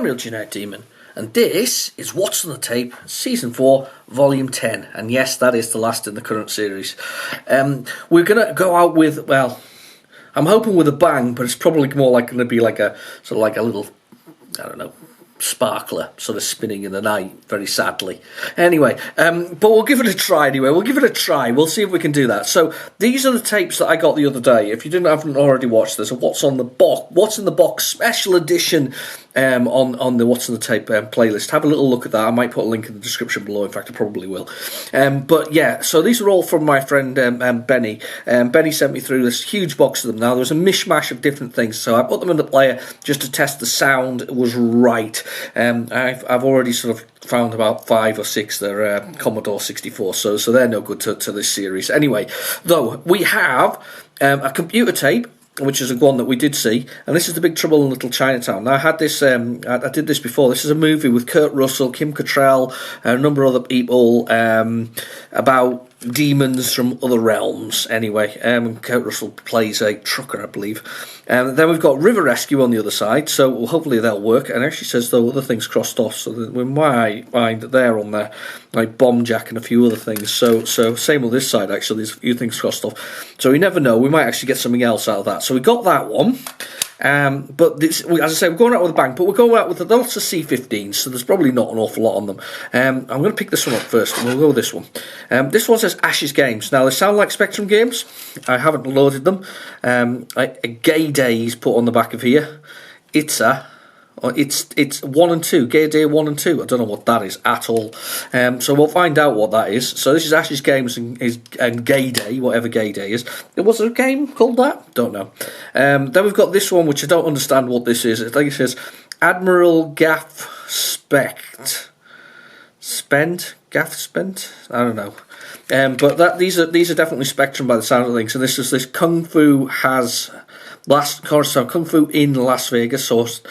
Real Genetic Demon, and this is What's on the Tape, Season 4, Volume 10, and yes, that is the last in the current series. We're going to go out with, well, I'm hoping with a bang, but it's probably more like going to be like a, sort of like a little, I don't know, sparkler sort of spinning in the night, very sadly. Anyway, but we'll give it a try anyway. We'll see if we can do that. So these are the tapes that I got the other day. If you haven't already watched this, What's in the Box special edition on the What's in the Tape playlist. Have a little look at that. I might put a link in the description below. In fact, I probably will. But yeah, so these are all from my friend Benny. Benny sent me through this huge box of them. Now, there's a mishmash of different things, so I put them in the player just to test the sound was right. I've already sort of found about 5 or 6 that are Commodore 64, so they're no good to this series. Anyway, though, we have a computer tape, which is a one that we did see, and this is The Big Trouble in Little Chinatown. Now, I had this, I did this before. This is a movie with Kurt Russell, Kim Cattrall, and a number of other people about demons from other realms. Anyway, Kurt Russell plays a trucker, I believe. Then we've got River Rescue on the other side, so hopefully they'll work. And it actually says, though, other things crossed off, so that we might find that they're on there, like Bomb Jack and a few other things. So same on this side, actually, there's a few things crossed off. So we never know, we might actually get something else out of that. So we got that one. But this, as I say, we're going out with a bang, but we're going out with lots of C15s, so there's probably not an awful lot on them. I'm going to pick this one up first, and we'll go with this one. This one says Ashes Games. Now, they sound like Spectrum games. I haven't loaded them. A Gay Day is put on the back of here. It's 1 and 2, Gay Day 1 and 2. I don't know what that is at all. So we'll find out what that is. So this is Ashes Games and Gay Day, whatever Gay Day is. Was there a game called that? Don't know. Then we've got this one, which I don't understand what this is. I think it says Admiral Gaff Spent. I don't know. But these are definitely Spectrum by the sound of things. So this is this Kung Fu in Las Vegas source.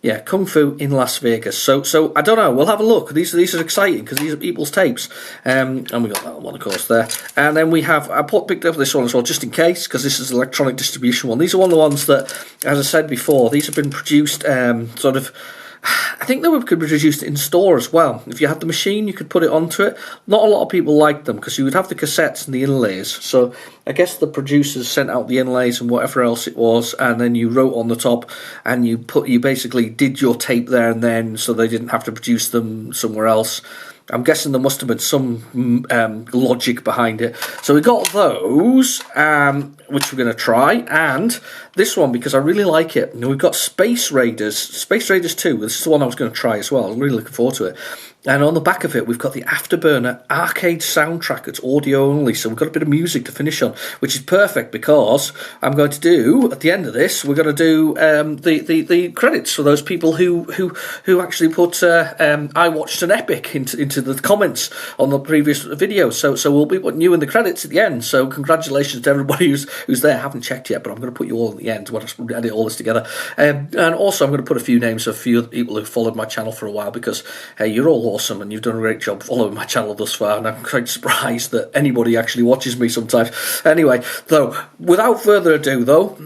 Yeah, Kung Fu in Las Vegas. So I don't know. We'll have a look. These are exciting because these are people's tapes. And we got that one, of course, there. And then we have picked up this one as well, just in case, because this is an electronic distribution one. These are one of the ones that, as I said before, these have been produced sort of. I think they could be produced in store as well. If you had the machine, you could put it onto it. Not a lot of people liked them because you would have the cassettes and the inlays. So I guess the producers sent out the inlays and whatever else it was, and then you wrote on the top, and you basically did your tape there and then, so they didn't have to produce them somewhere else. I'm guessing there must have been some logic behind it. So we got those, which we're going to try, and this one, because I really like it. And we've got Space Raiders 2. This is the one I was going to try as well. I'm really looking forward to it. And on the back of it, we've got the Afterburner arcade soundtrack. It's audio only, so we've got a bit of music to finish on, which is perfect because I'm going to do, at the end of this, we're going to do the credits for those people who actually put I watched an epic into the comments on the previous video. So we'll be putting you in the credits at the end. So congratulations to everybody who's there. I haven't checked yet, but I'm going to put you all at the end when I edit all this together. And also I'm going to put a few names of a few people who followed my channel for a while because, hey, you're all awesome and you've done a great job following my channel thus far, and I'm quite surprised that anybody actually watches me sometimes. Anyway, though, without further ado, though,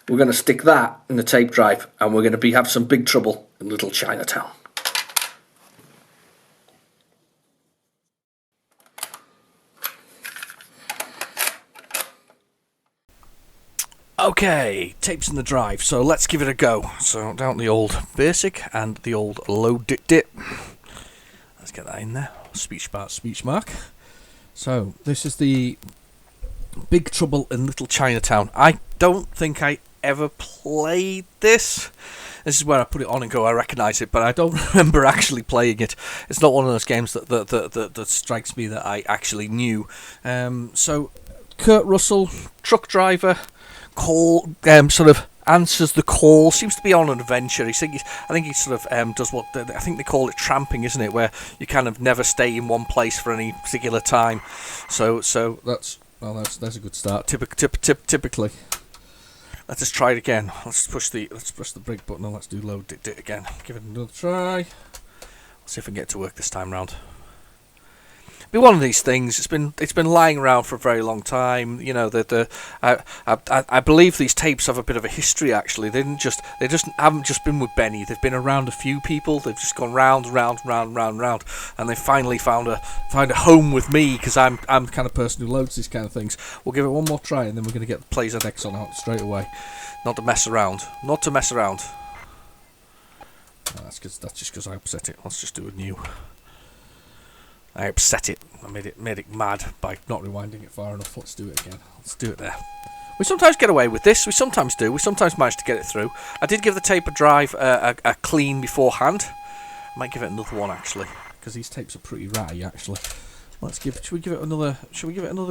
we're going to stick that in the tape drive, and we're going to have some Big Trouble in Little Chinatown. Okay, tapes in the drive, so let's give it a go. So down the old basic and the old load dit. Let's get that in there. Speech mark. So this is the Big Trouble in Little Chinatown. I don't think I ever played this. This is where I put it on and go, I recognise it, but I don't remember actually playing it. It's not one of those games that strikes me that I actually knew. So Kurt Russell, truck driver, sort of answers the call, seems to be on an adventure. I think he sort of does what I think they call it tramping, isn't it, where you kind of never stay in one place for any particular time. So that's a good start. Typically, let's just try it again. Let's push the brake button and let's do load it again. Give it another try. Let's see if we can get it to work this time round. be one of these things. It's been lying around for a very long time. You know, I believe these tapes have a bit of a history. Actually, they just haven't just been with Benny. They've been around a few people. They've just gone round, and they finally found a home with me, because I'm the kind of person who loads these kind of things. We'll give it one more try, and then we're going to get the PlayZX on out straight away. Not to mess around. Not to mess around. That's just because I upset it. Let's just do a new. I upset it. I made it mad by not rewinding it far enough. Let's do it again. Let's do it there. We sometimes get away with this. We sometimes do. We sometimes manage to get it through. I did give the tape a drive, a clean beforehand. I might give it another one actually, because these tapes are pretty ratty actually. Should we give it another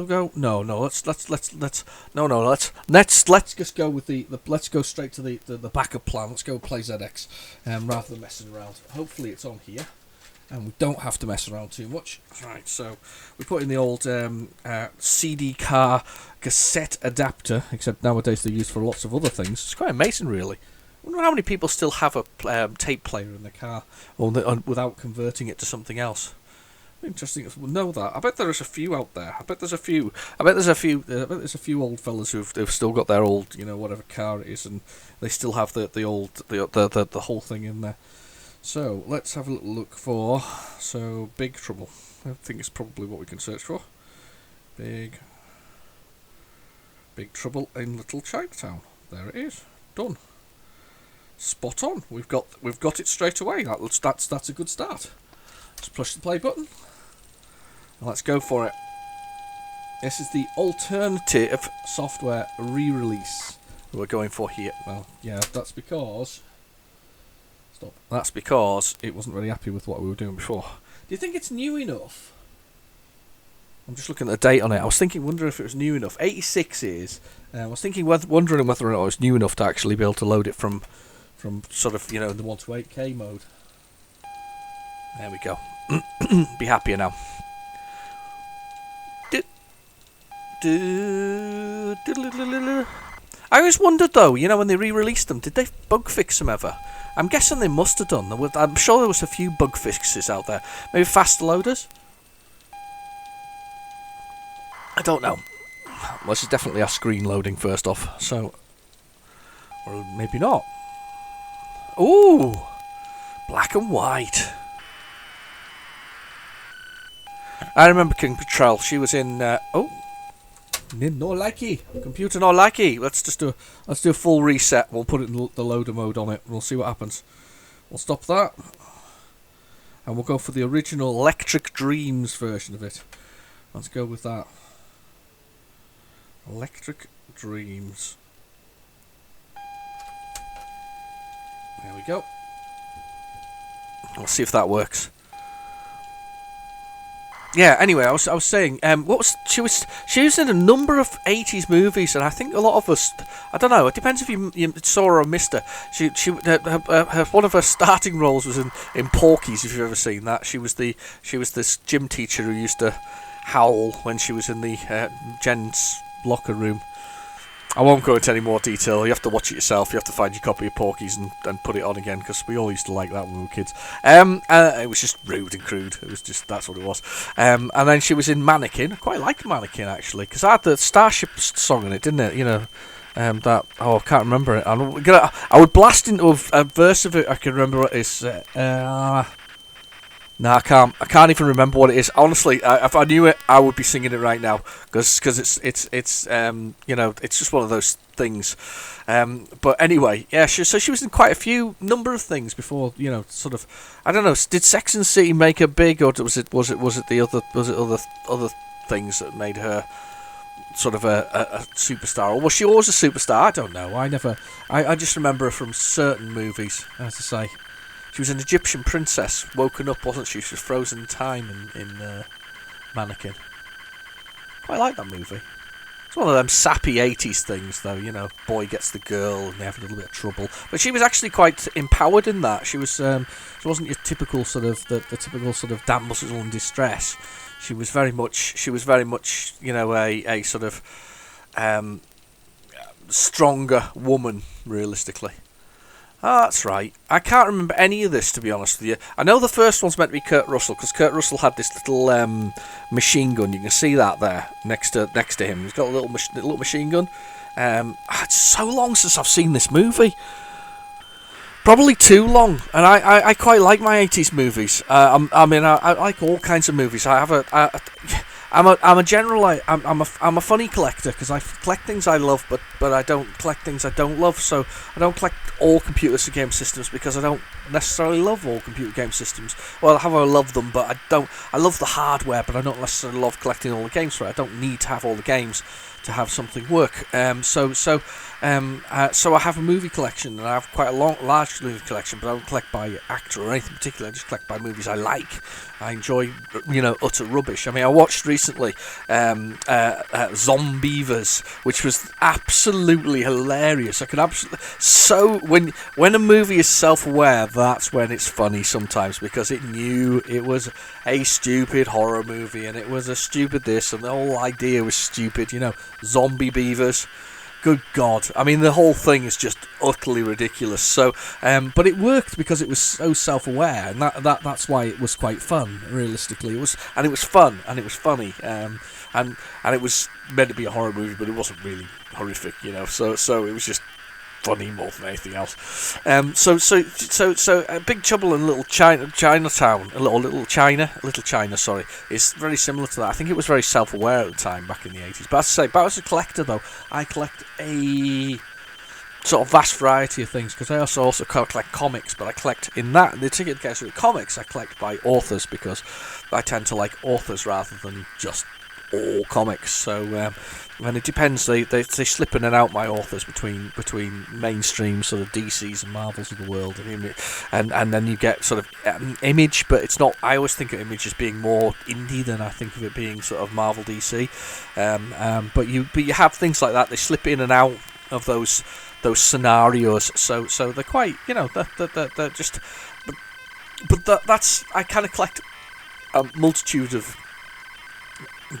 go? No. Let's just go with let's go straight to the backup plan. Let's go PlayZX, rather than messing around. Hopefully it's on here, and we don't have to mess around too much. Right, so we put in the old CD car cassette adapter, except nowadays they're used for lots of other things. It's quite amazing, really. I wonder how many people still have a tape player in their car, or without converting it to something else. Interesting to know that. I bet there's a few out there. I bet there's a few old fellas who've still got their old, whatever car it is, and they still have the whole thing in there. So let's have a little look for Big Trouble. I think it's probably what we can search for. Big Trouble in Little Chinatown. There it is. Done. Spot on. We've got it straight away. That's a good start. Just push the play button. Let's go for it. This is the alternative software re-release that we're going for here. Well, yeah, that's because it wasn't really happy with what we were doing before. Do you think it's new enough? I'm just looking at the date on it. I was wondering if it was new enough. 86 is. I was wondering whether or not it was new enough to actually be able to load it from sort of, the 1 to 8K mode. There we go. Be happier now. I always wondered though, when they re-released them, did they bug fix them ever? I'm guessing they must have done. I'm sure there was a few bug fixes out there. Maybe fast loaders? I don't know. Well, this is definitely our screen loading first off, so... Or maybe not. Ooh! Black and white. I remember King Patrol. She was in... no likey. Computer no likey. Let's do a full reset. We'll put it in the loader mode on it. We'll see what happens. We'll stop that. And we'll go for the original Electric Dreams version of it. Let's go with that. Electric Dreams. There we go. We'll see if that works. Yeah. Anyway, I was saying, she was in a number of 80s movies, and I think a lot of us, I don't know. It depends if you saw her or missed her. One of her starting roles was in Porky's. If you've ever seen that, she was this gym teacher who used to howl when she was in the Jen's locker room. I won't go into any more detail. You have to watch it yourself. You have to find your copy of Porky's and put it on again, because we all used to like that when we were kids. It was just rude and crude. It was just, that's what it was. And then she was in Mannequin. I quite liked Mannequin, actually, because I had the Starship song in it, didn't it? I can't remember it. I would blast into a verse of it. I can remember what it is. No, I can't. I can't even remember what it is. Honestly, if I knew it, I would be singing it right now, because it's it's just one of those things. But anyway, yeah. She was in quite a number of things before. Sort of. I don't know. Did Sex and the City make her big, or was it other things that made her sort of a superstar, or was she always a superstar? I don't know. I just remember her from certain movies, as I say. She was an Egyptian princess, woken up, wasn't she? She was frozen in time in Mannequin. Quite like that movie. It's one of them sappy 80s things, though. Boy gets the girl and they have a little bit of trouble. But she was actually quite empowered in that. She wasn't your typical sort of the typical sort of damsel in distress. She was very much a sort of stronger woman, realistically. Oh, that's right. I can't remember any of this, to be honest with you. I know the first one's meant to be Kurt Russell, because Kurt Russell had this little machine gun. You can see that there next to him. He's got a little machine gun. It's so long since I've seen this movie. Probably too long, and I quite like my 80s movies. I like all kinds of movies. I'm a funny collector, because I collect things I love, but I don't collect things I don't love. So I don't collect all computer game systems, because I don't necessarily love all computer game systems. Well, I love them, but I don't. I love the hardware, but I don't necessarily love collecting all the games for it. I don't need to have all the games to have something work. So I have a movie collection, and I have quite a large movie collection, but I don't collect by actor or anything particular. I just collect by movies I like. I enjoy, utter rubbish. I mean, I watched recently Zombievers, which was absolutely hilarious. When a movie is self-aware, that's when it's funny sometimes, because it knew it was a stupid horror movie, and it was a stupid this, and the whole idea was stupid. Zombie beavers. Good God. I mean, the whole thing is just utterly ridiculous. So, but it worked because it was so self-aware, and that's why it was quite fun, realistically. It was fun, and it was funny, and it was meant to be a horror movie, but it wasn't really horrific, so it was just funny more than anything else. So Big Trouble in Little Chinatown, Little China, sorry, is very similar to that. I think it was very self-aware at the time back in the 80s. But as a collector though, I collect a sort of vast variety of things, because I also collect comics, but I collect in the particular case with comics, I collect by authors, because I tend to like authors rather than just all comics. So and it depends. They slip in and out, my authors, between mainstream sort of DCs and Marvels of the world, and then you get sort of Image, but it's not. I always think of Image as being more indie than I think of it being sort of Marvel DC. But you have things like that. They slip in and out of those scenarios. So they're quite, they're just. But that's, I kind of collect a multitude of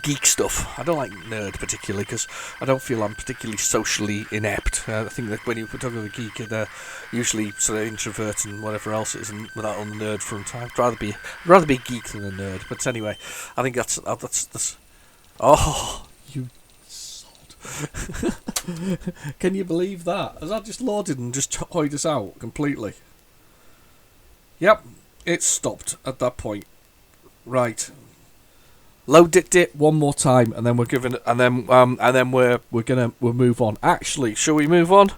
geek stuff. I don't like nerd particularly, because I don't feel I'm particularly socially inept. I think that when you talk about a geek, they're usually sort of introvert and whatever else it is, and without on the nerd front. I'd rather be a geek than a nerd. But anyway, I think that's. Oh, you sod! Can you believe that? Has that just loaded and just toyed us out completely? Yep, it stopped at that point. Right. Load it one more time, and then we're giving it, and then we'll move on. Actually, shall we move on?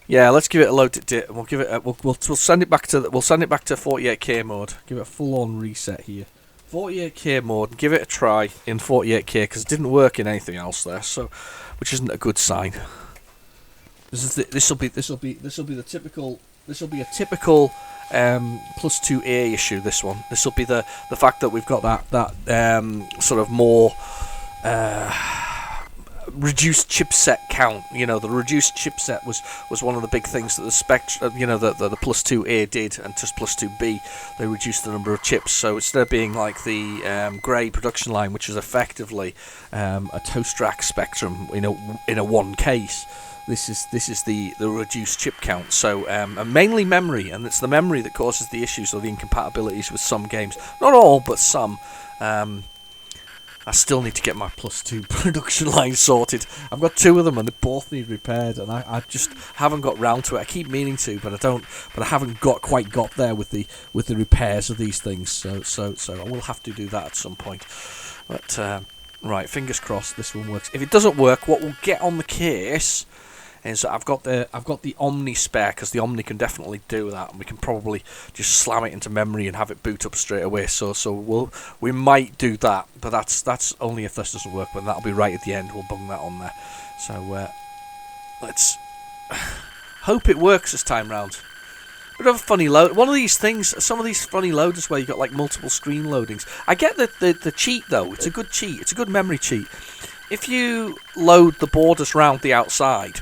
Yeah, let's give it a load it, and we'll give it. We'll send it back to 48K mode. Give it a full on reset here. 48K mode. Give it a try in 48K, because it didn't work in anything else there. So, which isn't a good sign. This will be a typical plus 2A issue. This will be the fact that we've got that sort of more reduced chipset count. The reduced chipset was one of the big things that the the plus 2A did, and just plus 2B, they reduced the number of chips. So instead of being like the grey production line, which is effectively a toast rack Spectrum in a one case, this is the reduced chip count. So and mainly memory, and it's the memory that causes the issues or the incompatibilities with some games. Not all, but some. I still need to get my plus 2 production line sorted. I've got 2 of them, and they both need repaired, and I just haven't got round to it. I keep meaning to, but I haven't quite got there with the repairs of these things. So I will have to do that at some point. But right, fingers crossed this one works. If it doesn't work, what we'll get on the case is that I've got the Omni spare, because the Omni can definitely do that, and we can probably just slam it into memory and have it boot up straight away. So we might do that, but that's only if this doesn't work. But that'll be right at the end. We'll bung that on there. So let's hope it works this time round. Bit of a funny load. One of these things, some of these funny loaders where you got like multiple screen loadings. I get the cheat though. It's a good cheat. It's a good memory cheat. If you load the borders round the outside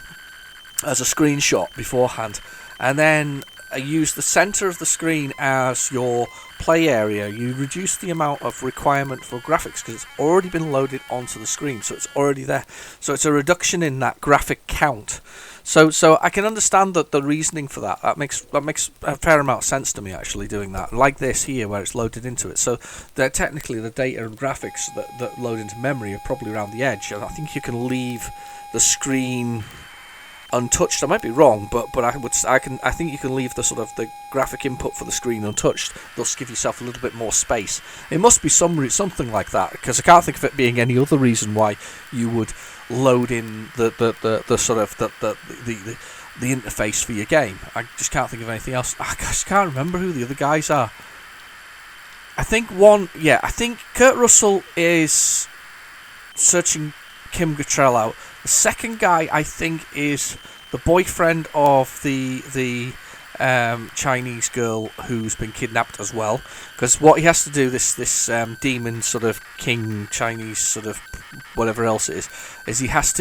as a screenshot beforehand, and then use the center of the screen as your play area, you reduce the amount of requirement for graphics because it's already been loaded onto the screen, so it's already there. So it's a reduction in that graphic count. So I can understand the reasoning for that. That makes a fair amount of sense to me, actually, doing that. Like this here, where it's loaded into it. So technically the data and graphics that load into memory are probably around the edge, and I think you can leave the screen untouched. I might be wrong, but I think you can leave the sort of the graphic input for the screen untouched. Thus, give yourself a little bit more space. It must be something like that, because I can't think of it being any other reason why you would load in the sort of the interface for your game. I just can't think of anything else. I just can't remember who the other guys are. I think Kurt Russell is searching Kim Cattrall out. The second guy, I think, is the boyfriend of the Chinese girl who's been kidnapped as well. Because what he has to do, this demon sort of king Chinese sort of whatever else it is he has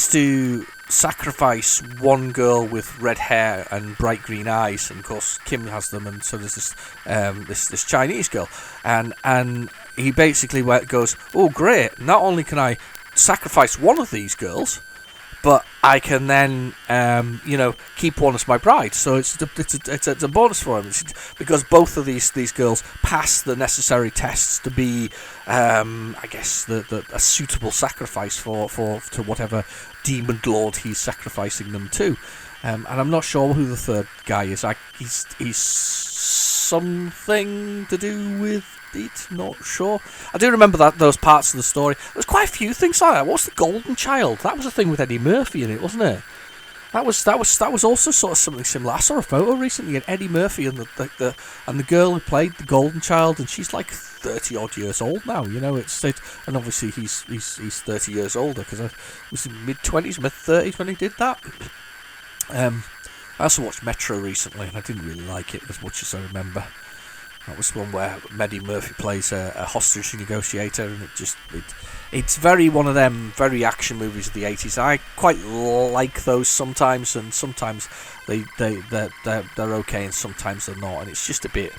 to sacrifice one girl with red hair and bright green eyes, and of course Kim has them, and so does this Chinese girl, and he basically goes, oh great, not only can I sacrifice one of these girls, but I can then keep one as my bride. So it's a bonus for him, because both of these girls pass the necessary tests to be I guess a suitable sacrifice for to whatever demon lord he's sacrificing them to. And I'm not sure who the third guy is. He's something to do with it, not sure. I do remember those parts of the story. There's quite a few things like that. What's the Golden Child? That was a thing with Eddie Murphy in it, wasn't it? That was also sort of something similar. I saw a photo recently of Eddie Murphy and the girl who played the Golden Child, and she's like 30 odd years old now. And obviously he's 30 years older, because I was in mid-20s, mid-30s when he did that. I also watched Metro recently, and I didn't really like it as much as I remember. That was one where Eddie Murphy plays a hostage negotiator, and it's very one of them very action movies of the 80s. I quite like those sometimes, and sometimes they're okay, and sometimes they're not, and it's just a bit.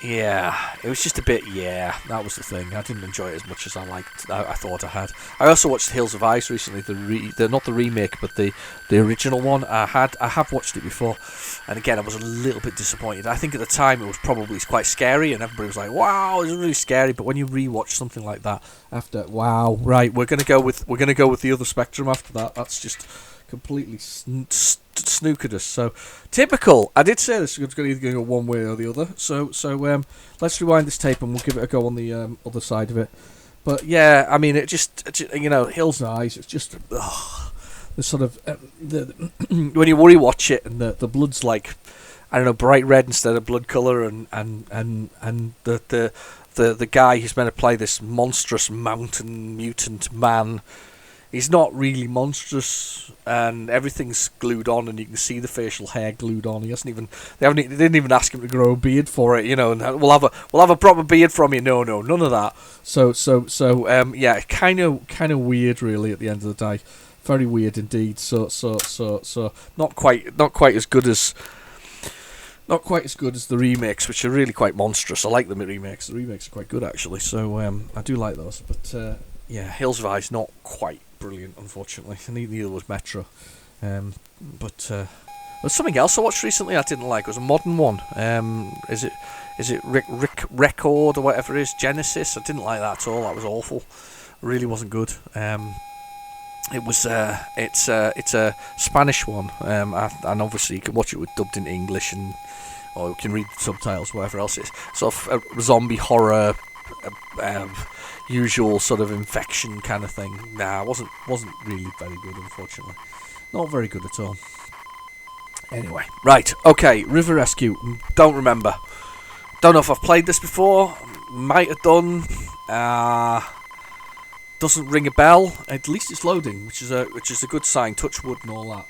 Yeah, it was just a bit. Yeah, that was the thing. I didn't enjoy it as much as I thought I had. I also watched Hills of Ice recently. Not the remake, but the original one. I have watched it before, and again, I was a little bit disappointed. I think at the time it was probably quite scary, and everybody was like, "Wow, it's really scary." But when you rewatch something like that, after wow, right, we're gonna go with the other Spectrum after that. That's just completely snookered us. So typical. I did say this was going to either go one way or the other. So let's rewind this tape and we'll give it a go on the other side of it. But yeah, I mean, it just Hills and Eyes. It's just the sort of when you rewatch it and the blood's like, I don't know, bright red instead of blood colour, and the guy who's meant to play this monstrous mountain mutant man. He's not really monstrous, and everything's glued on, and you can see the facial hair glued on. They didn't even ask him to grow a beard for it, and we'll have a proper beard from you. No, none of that. So yeah, kind of weird, really. At the end of the day, very weird indeed. So not quite as good as the remakes, which are really quite monstrous. I like the remakes. The remakes are quite good, actually. So I do like those, but yeah, Hills of Ice not quite brilliant, unfortunately. Neither was Metro. But there's something else I watched recently I didn't like. It was a modern one. Is it Rick Record or whatever it is? Genesis. I didn't like that at all. That was awful. Really wasn't good. It's a Spanish one, and obviously you can watch it with dubbed into English, or you can read the subtitles, whatever else it is. Sort of a zombie horror. Usual sort of infection kind of thing. Nah, wasn't really very good, unfortunately. Not very good at all. Anyway, right, okay, River Rescue. Don't remember. Don't know if I've played this before. Might have done. Doesn't ring a bell. At least it's loading, which is a good sign. Touch wood and all that.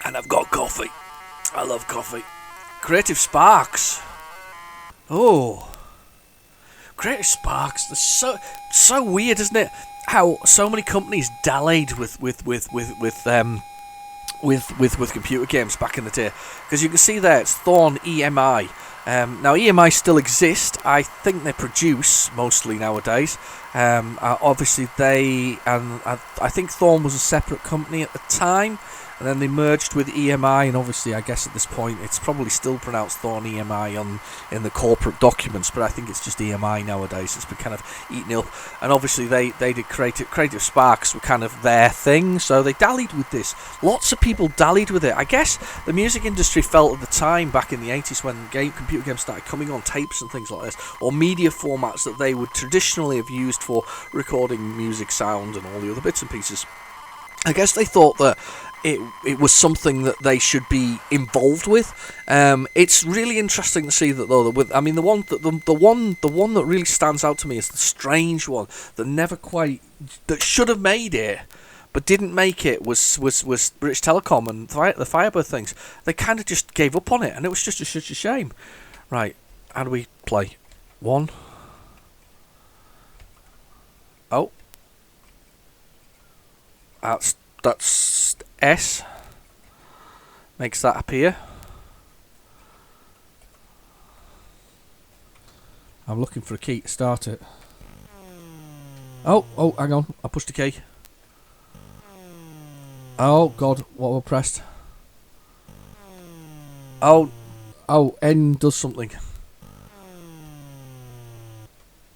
And I've got coffee. I love coffee. Creative Sparks. Oh. Creative Sparks. That's so weird, isn't it? how so many companies dallied with computer games back in the day, because you can see there it's Thorn EMI. Now EMI still exist. I think they produce mostly nowadays. Obviously I think Thorn was a separate company at the time, and then they merged with EMI, and obviously I guess at this point it's probably still pronounced Thorn EMI in the corporate documents, but I think it's just EMI nowadays. It's been kind of eaten up, and obviously they did Creative Sparks were kind of their thing, so they dallied with this. Lots of people dallied with it. I guess the music industry felt at the time, back in the 80s, when computer games started coming on tapes and things like this, or media formats that they would traditionally have used for recording music, sound, and all the other bits and pieces. I guess they thought that it was something that they should be involved with. It's really interesting to see that, though. The one that really stands out to me is the strange one that should have made it, but didn't make it, was British Telecom and the Firebird things. They kind of just gave up on it, and it was just such a shame. Right, how do we play? 1. Oh. That's S. Makes that appear. I'm looking for a key to start it. Oh, hang on. I pushed the key. Oh, God. What have I pressed? Oh, N does something.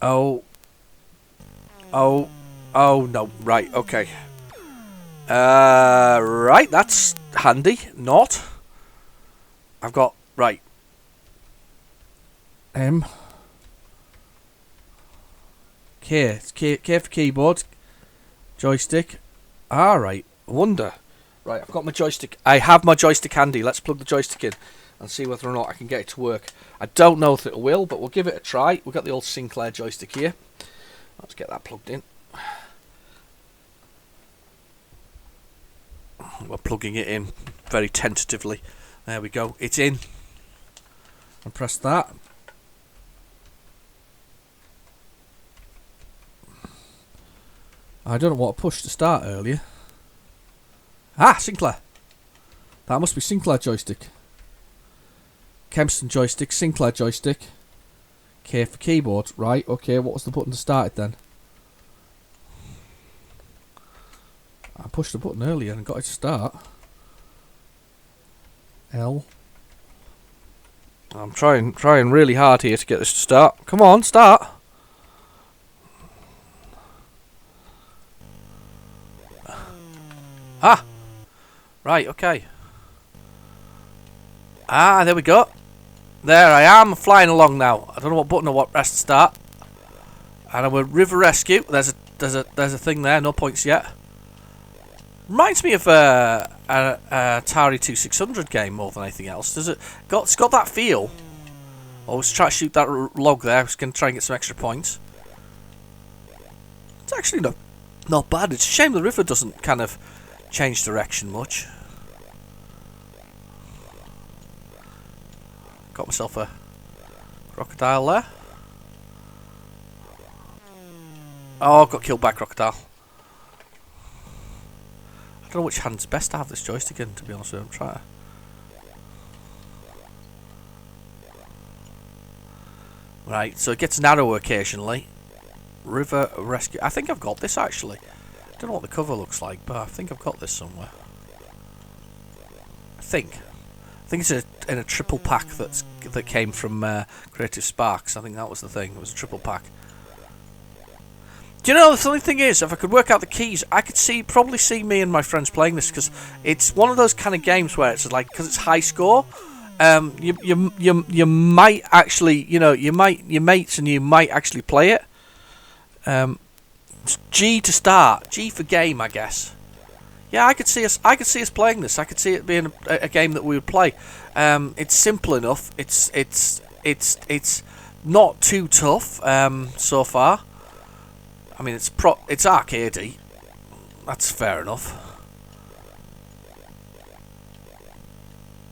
Oh, no. Right, okay. Right, that's handy. Not. I've got, right. M. K. It's K for keyboard. Joystick. Alright, wonder. Right, I've got my joystick. I have my joystick handy. Let's plug the joystick in and see whether or not I can get it to work. I don't know if it will, but we'll give it a try. We've got the old Sinclair joystick here. Let's get that plugged in. We're plugging it in very tentatively. There we go. It's in. And press that. I don't know what I pushed to start earlier. Ah, Sinclair. That must be Sinclair joystick. Kempston joystick, Sinclair joystick. K for keyboard. Right, okay, what was the button to start it then? I pushed the button earlier and got it to start. L. I'm trying really hard here to get this to start. Come on, start. Ah! Right, okay. Ah, there we go. There I am, flying along now. I don't know what button or what press to start. And I'm with River Rescue. There's a thing there, no points yet. Reminds me of an Atari 2600 game more than anything else. It's got that feel. I was trying to shoot that log there. I was going to try and get some extra points. It's actually not bad. It's a shame the river doesn't kind of change direction much. Got myself a crocodile there. Oh, got killed by a crocodile. I don't know which hand's best to have this joystick in, to be honest with you. I'm trying to... Right, so it gets narrow occasionally. River Rescue. I think I've got this actually. I don't know what the cover looks like, but I think I've got this somewhere. I think it's in a triple pack that came from Creative Sparks. I think that was the thing. It was a triple pack. Do you know, the funny thing is, if I could work out the keys, I could probably see me and my friends playing this, because it's one of those kind of games where it's like, because it's high score, you might actually, your mates and you might actually play it. G to start, G for game, I guess. Yeah, I could see us playing this. I could see it being a game that we would play. It's simple enough. It's not too tough so far. I mean, it's arcadey. That's fair enough.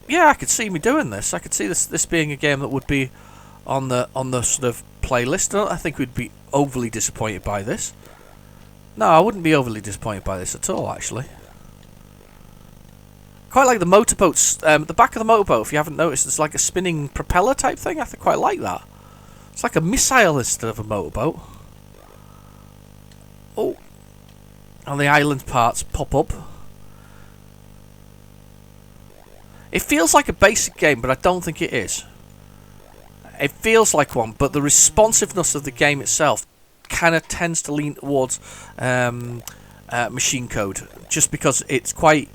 Yeah, I could see me doing this. I could see this being a game that would be on the sort of playlist. I think we'd be overly disappointed by this. No, I wouldn't be overly disappointed by this at all, actually. Quite like the motorboats. The back of the motorboat, if you haven't noticed, it's like a spinning propeller type thing. I quite like that. It's like a missile instead of a motorboat. Oh. And the island parts pop up. It feels like a basic game, but I don't think it is. It feels like one, but the responsiveness of the game itself kind of tends to lean towards machine code, just because it's quite,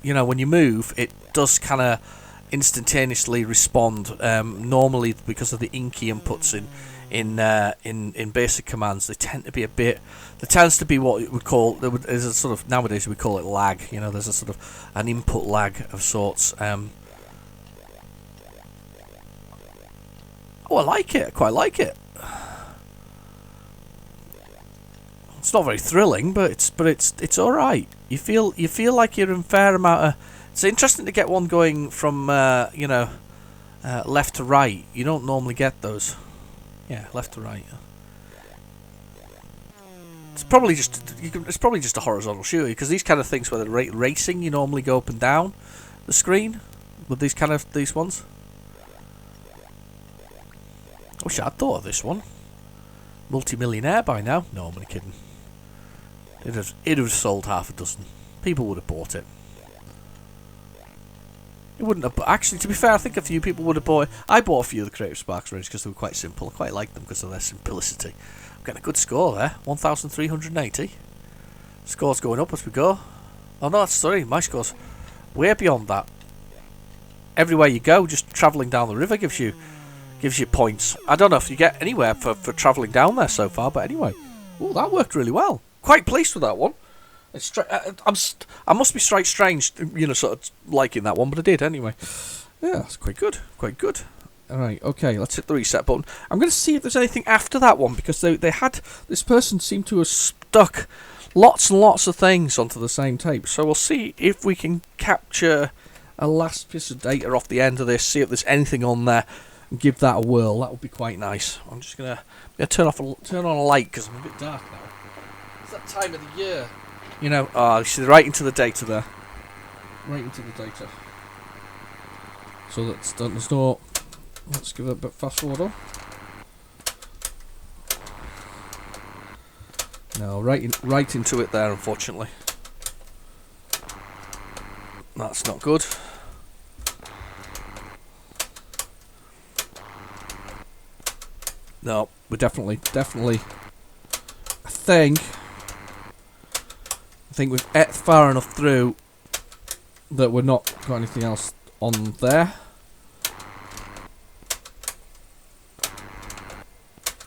you know, when you move, it does kind of instantaneously respond. Normally, because of the inky inputs in basic commands, they tend to be a bit. There tends to be what we call, there's a sort of, nowadays we call it lag. You know, there's a sort of an input lag of sorts. Oh, I like it. I quite like it. It's not very thrilling, but it's all right. You feel like you're in fair amount of. It's interesting to get one going from left to right. You don't normally get those. Yeah, left to right. It's probably just a horizontal shooter, because these kind of things where they're racing, you normally go up and down the screen with these ones. I wish I'd thought of this one. Multi-millionaire by now. No, I'm only kidding. It'd have sold half a dozen. People would have bought it. It wouldn't have. Actually, to be fair, I think a few people would have bought it. I bought a few of the Creative Sparks range because they were quite simple. I quite liked them because of their simplicity. I'm getting a good score there. 1,380. Score's going up as we go. Oh no, sorry, my score's way beyond that. Everywhere you go, just travelling down the river gives you points. I don't know if you get anywhere for travelling down there so far, but anyway. Oh, that worked really well. Quite pleased with that one. I must be straight strange, you know, sort of liking that one, but I did anyway. Yeah, that's quite good. Quite good. Alright, okay, let's hit the reset button. I'm going to see if there's anything after that one, because they had... This person seemed to have stuck lots and lots of things onto the same tape. So we'll see if we can capture a last piece of data off the end of this, see if there's anything on there, and give that a whirl. That would be quite nice. I'm just going to turn on a light, because I'm a bit dark now. It's that time of the year. You know, she's right into the data there. Right into the data. So there's no... Let's give it a bit fast forward on. No, right into it there, unfortunately. That's not good. No, we're definitely. I think we've ate far enough through that we're not got anything else on there.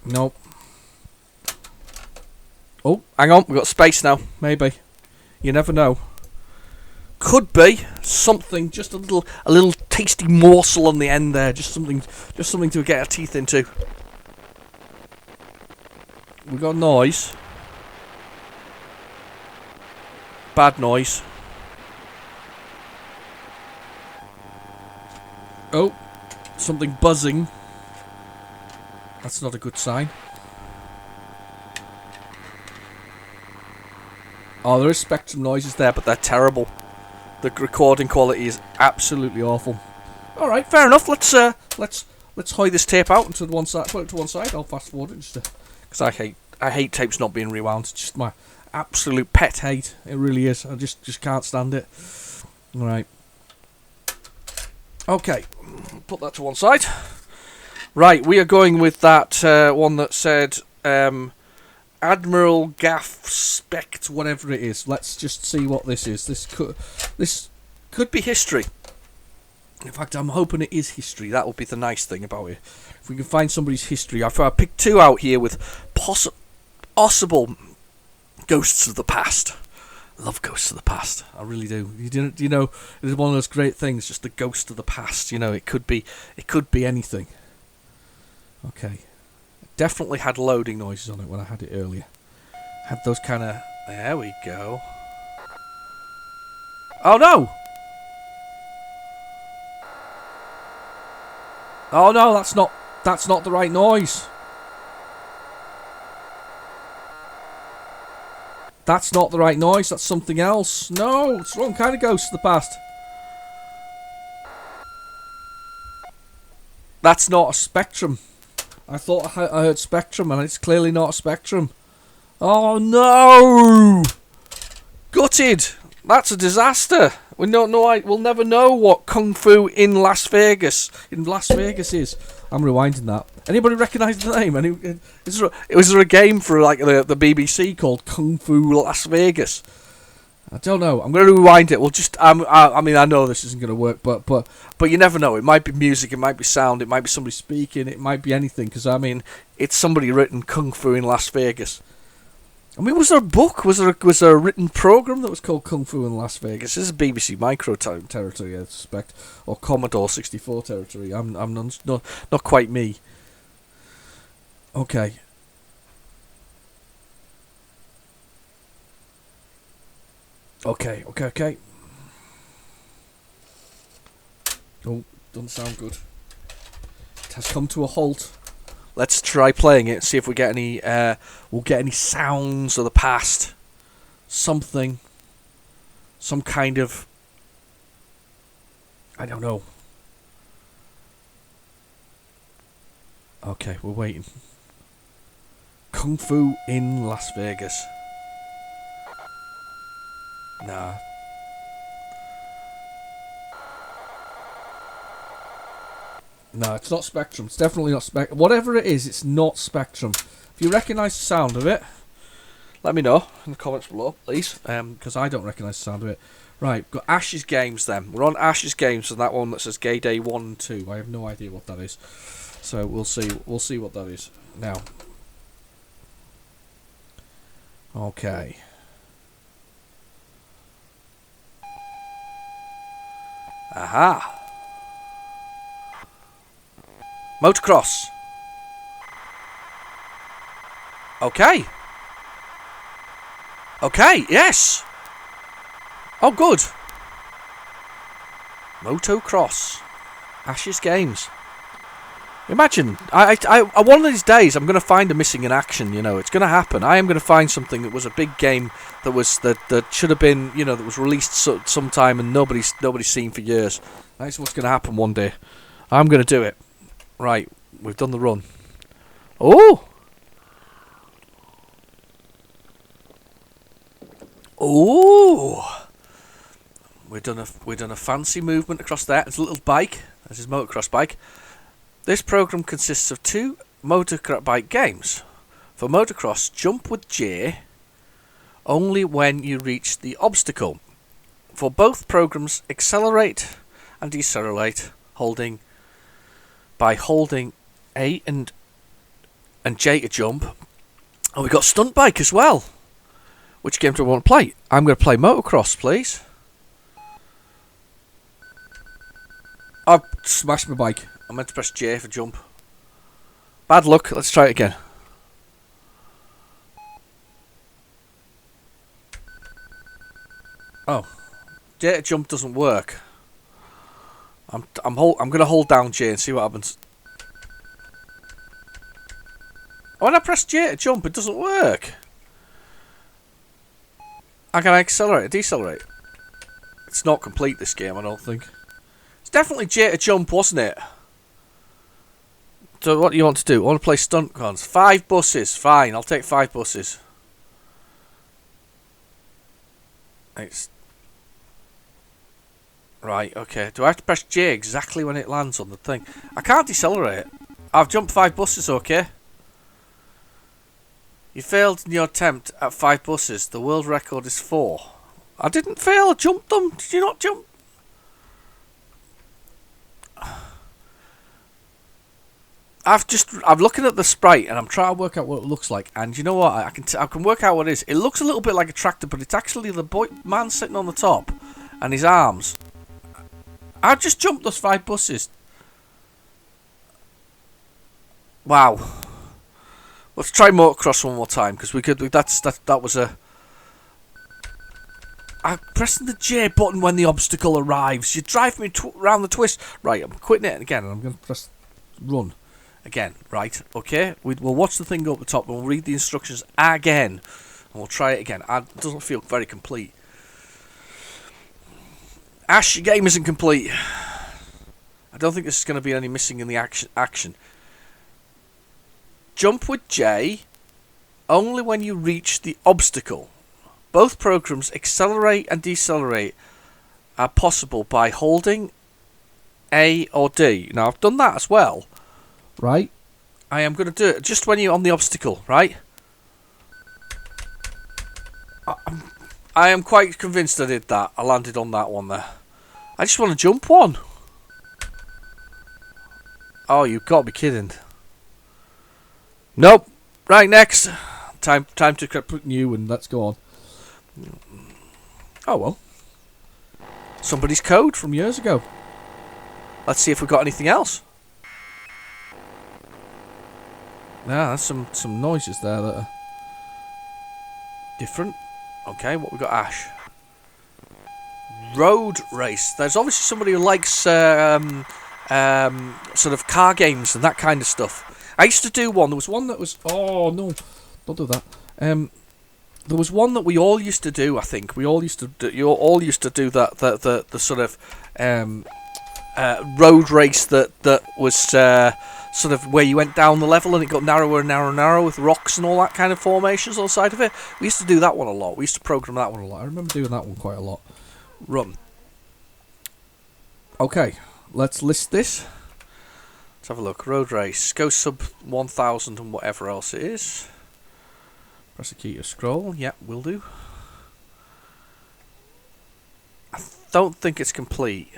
Nope. Oh, hang on, we've got space now. Maybe. You never know. Could be something, just a little tasty morsel on the end there. Just something to get our teeth into. We got noise. Bad noise. Oh, something buzzing. That's not a good sign. Oh, there is spectrum noises there, but they're terrible. The recording quality is absolutely awful. All right, fair enough. Let's hoy this tape out to one side. Put it to one side. I'll fast forward it just because I hate tapes not being rewound. It's just my absolute pet hate. It really is. I just can't stand it. All right. Okay, put that to one side. Right, we are going with that one that said Admiral Gaff Spect, whatever it is. Let's just see what this is. This could be history. In fact, I'm hoping it is history. That will be the nice thing about it. If we can find somebody's history. I picked two out here with possible ghosts of the past. I love ghosts of the past. I really do. You know, it's one of those great things. Just the ghost of the past. You know, it could be anything. Okay. Definitely had loading noises on it when I had it earlier. Had those kind of... There we go. Oh no! Oh no, that's not the right noise. That's not the right noise. That's something else. No, it's the wrong kind of Ghost of the Past. That's not a Spectrum. I thought I heard Spectrum, and it's clearly not a Spectrum. Oh no! Gutted. That's a disaster. We don't know. We'll never know what Kung Fu in Las Vegas is. I'm rewinding that. Anybody recognise the name? Was there a game for like the BBC called Kung Fu Las Vegas? I don't know. I'm going to rewind it. We'll just. I mean, I know this isn't going to work, but you never know. It might be music. It might be sound. It might be somebody speaking. It might be anything. Because I mean, it's somebody written Kung Fu in Las Vegas. I mean, was there a book? Was there a written program that was called Kung Fu in Las Vegas? This is BBC Micro territory, I suspect, or Commodore 64 territory. I'm not quite me. Okay. Okay. Oh, doesn't sound good. It has come to a halt. Let's try playing it and see if we get any. We'll get any sounds of the past. Something. Some kind of. I don't know. Okay, we're waiting. Kung Fu in Las Vegas. Nah. No, it's not Spectrum. It's definitely not Spectrum. Whatever it is, it's not Spectrum. If you recognise the sound of it, let me know in the comments below, please. Because I don't recognise the sound of it. Right, we've got Ash's Games then. We're on Ash's Games, and that one that says Gay Day 1 and 2. I have no idea what that is. So we'll see. We'll see what that is. Now. Okay. Aha. Motocross. Okay. Okay, yes. Oh, good. Motocross. Ash's Games. Imagine, I one of these days I'm going to find a missing in action. You know, it's going to happen. I am going to find something that was a big game that should have been, you know, that was released sometime and nobody's seen for years. That's what's going to happen one day. I'm going to do it. Right, we've done the run. Oh! Oh! We've done a fancy movement across there. It's a little bike. That's his motocross bike. This program consists of 2 motocross bike games. For motocross, jump with J only when you reach the obstacle. For both programs, accelerate and decelerate by holding A and J to jump. And we've got stunt bike as well. Which game do I want to play? I'm going to play motocross, please. I've smashed my bike. I meant to press J for jump. Bad luck. Let's try it again. Oh, J to jump doesn't work. I'm going to hold down J and see what happens. When I press J to jump, it doesn't work. I can accelerate or decelerate. It's not complete, this game, I don't think. It's definitely J to jump, wasn't it? So what do you want to do? I want to play stunt cons. 5 buses. Fine, I'll take 5 buses. It's... Right, okay. Do I have to press J exactly when it lands on the thing? I can't decelerate. I've jumped 5 buses, okay? You failed in your attempt at 5 buses. The world record is 4. I didn't fail, I jumped them. Did you not jump? I'm looking at the sprite and I'm trying to work out what it looks like. And you know what? I can work out what it is. It looks a little bit like a tractor, but it's actually the man sitting on the top and his arms. I just jumped those 5 buses. Wow. Let's try motocross one more time because we could. That was a. I'm pressing the J button when the obstacle arrives. You drive me round the twist. Right, I'm quitting it again, and I'm going to press run again. Right, okay. We'll watch the thing go up the top, and we'll read the instructions again. and we'll try it again. It doesn't feel very complete. Ash, your game isn't complete. I don't think there's going to be any missing in the action. Jump with J only when you reach the obstacle. Both programs, accelerate and decelerate, are possible by holding A or D. Now, I've done that as well. Right? I am going to do it just when you're on the obstacle, right? I am quite convinced I did that. I landed on that one there. I just want to jump one. Oh, you've got to be kidding. Nope. Right, next. Time to put new and let's go on. Oh, well. Somebody's code from years ago. Let's see if we've got anything else. Yeah, there's some noises there that are different. Okay, what we got, Ash? Road race. There's obviously somebody who likes sort of car games and that kind of stuff. I used to do one. There was one that was... Oh, no. Don't do that. There was one that we all used to do, I think. We all used to do... You all used to do that. The sort of road race that was sort of where you went down the level and it got narrower and narrower and narrower with rocks and all that kind of formations on the side of it. We used to do that one a lot. We used to program that one a lot. I remember doing that one quite a lot. Run. Okay, let's list this. Let's have a look. Road race. Go sub 1000 and whatever else it is. Press the key to scroll. Yeah, will do. I don't think it's complete.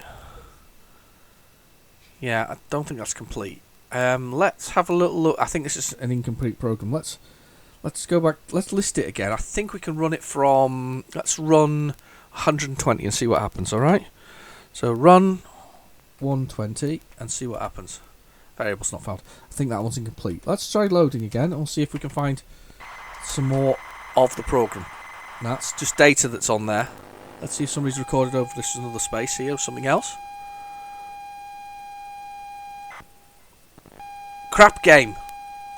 Yeah, I don't think that's complete. Let's have a little look. I think this is an incomplete program. Let's go back. Let's list it again. I think we can run it from... Let's run 120 and see what happens, alright? So run 120 and see what happens. Variable's not found. I think that one's incomplete. Let's try loading again and we'll see if we can find some more of the program. That's just data that's on there. Let's see if somebody's recorded over this another space here or something else. Crap game.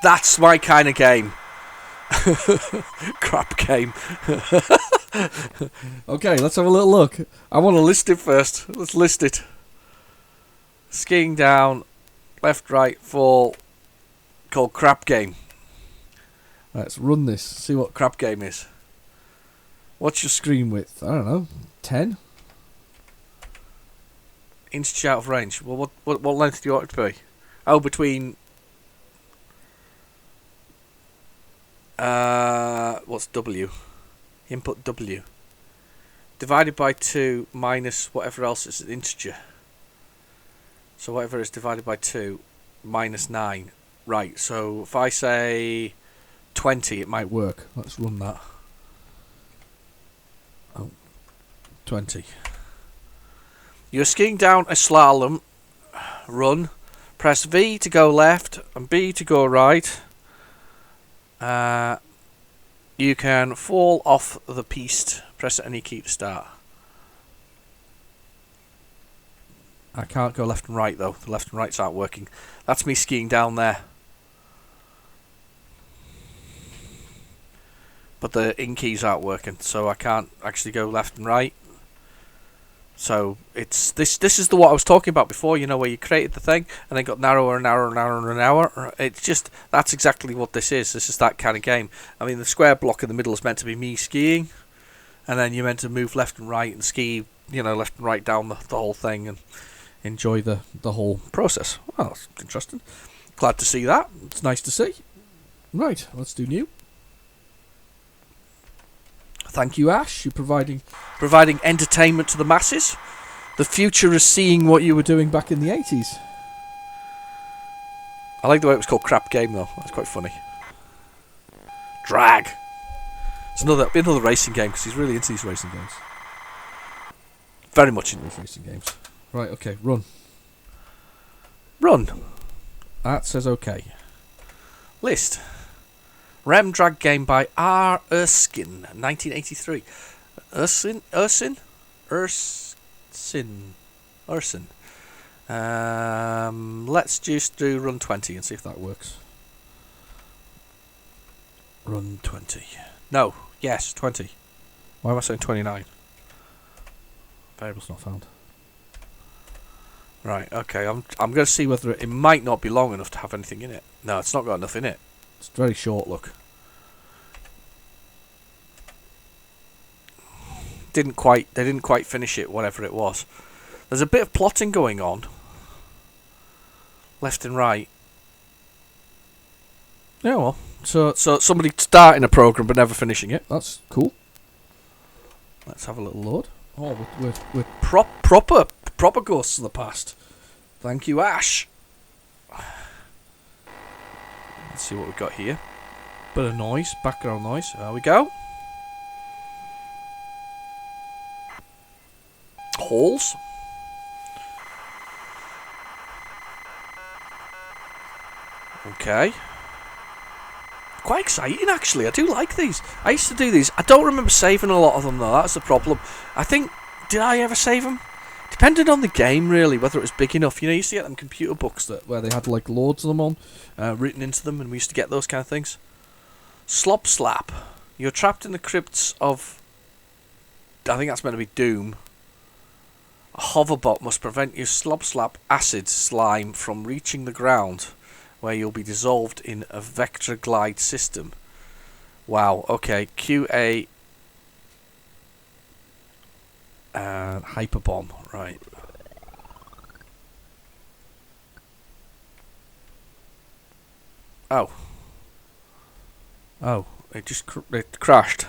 That's my kind of game. Crap game. Okay, let's have a little look. I want to list it first. Let's list it. Skiing down, left, right, fall, called crap game. Let's run this, see what crap game is. What's your screen width? I don't know, 10? Inch out of range. Well, what length do you want it to be? Oh, between... what's W? Input W. Divided by 2 minus whatever else is an integer. So whatever is divided by 2 minus 9. Right, so if I say 20, it might work. Let's run that. Oh, 20. You're skiing down a slalom. Run. Press V to go left and B to go right. You can fall off the piste. Press any key to start. I can't go left and right though. The left and rights aren't working. That's me skiing down there. But the in keys aren't working, so I can't actually go left and right. So it's this is the what I was talking about before, you know, where you created the thing and then got narrower and narrower and narrower and narrower. It's just, that's exactly what this is. This is that kind of game. I mean, the square block in the middle is meant to be me skiing, and then you're meant to move left and right and ski, you know, left and right down the whole thing and enjoy the whole process. Well, that's interesting. Glad to see that. It's nice to see. Right, let's do new. Thank you, Ash. You're providing entertainment to the masses. The future is seeing what you were doing back in the 80s. I like the way it was called Crap Game, though. That's quite funny. Drag. It's another racing game, because he's really into these racing games. Very much into these racing games. Right, okay, run. Run. That says okay. List. Rem drag game by R. Erskine, 1983. Erskine. Let's just do run 20 and see if that works. Run 20. No, Yes, 20. Why am I saying 29? Variable's not found. Right, okay, I'm going to see whether it might not be long enough to have anything in it. No, it's not got enough in it. It's very short, look. They didn't quite finish it, whatever it was. There's a bit of plotting going on. Left and right. Yeah, well. So somebody starting a program but never finishing it. That's cool. Let's have a little load. Oh, with proper ghosts of the past. Thank you, Ash. Let's see what we've got here. Bit of noise, background noise. There we go. Halls. Okay. Quite exciting, actually. I do like these. I used to do these. I don't remember saving a lot of them, though. That's the problem. I think... Did I ever save them? Depended on the game, really, whether it was big enough. You know, you used to get them computer books where they had, like, loads of them on, written into them, and we used to get those kind of things. Slop Slap. You're trapped in the crypts of... I think that's meant to be Doom. A hoverbot must prevent your Slop Slap acid slime from reaching the ground, where you'll be dissolved in a vector glide system. Wow, okay. QA... Hyperbomb, right. Oh. Oh, it just it crashed.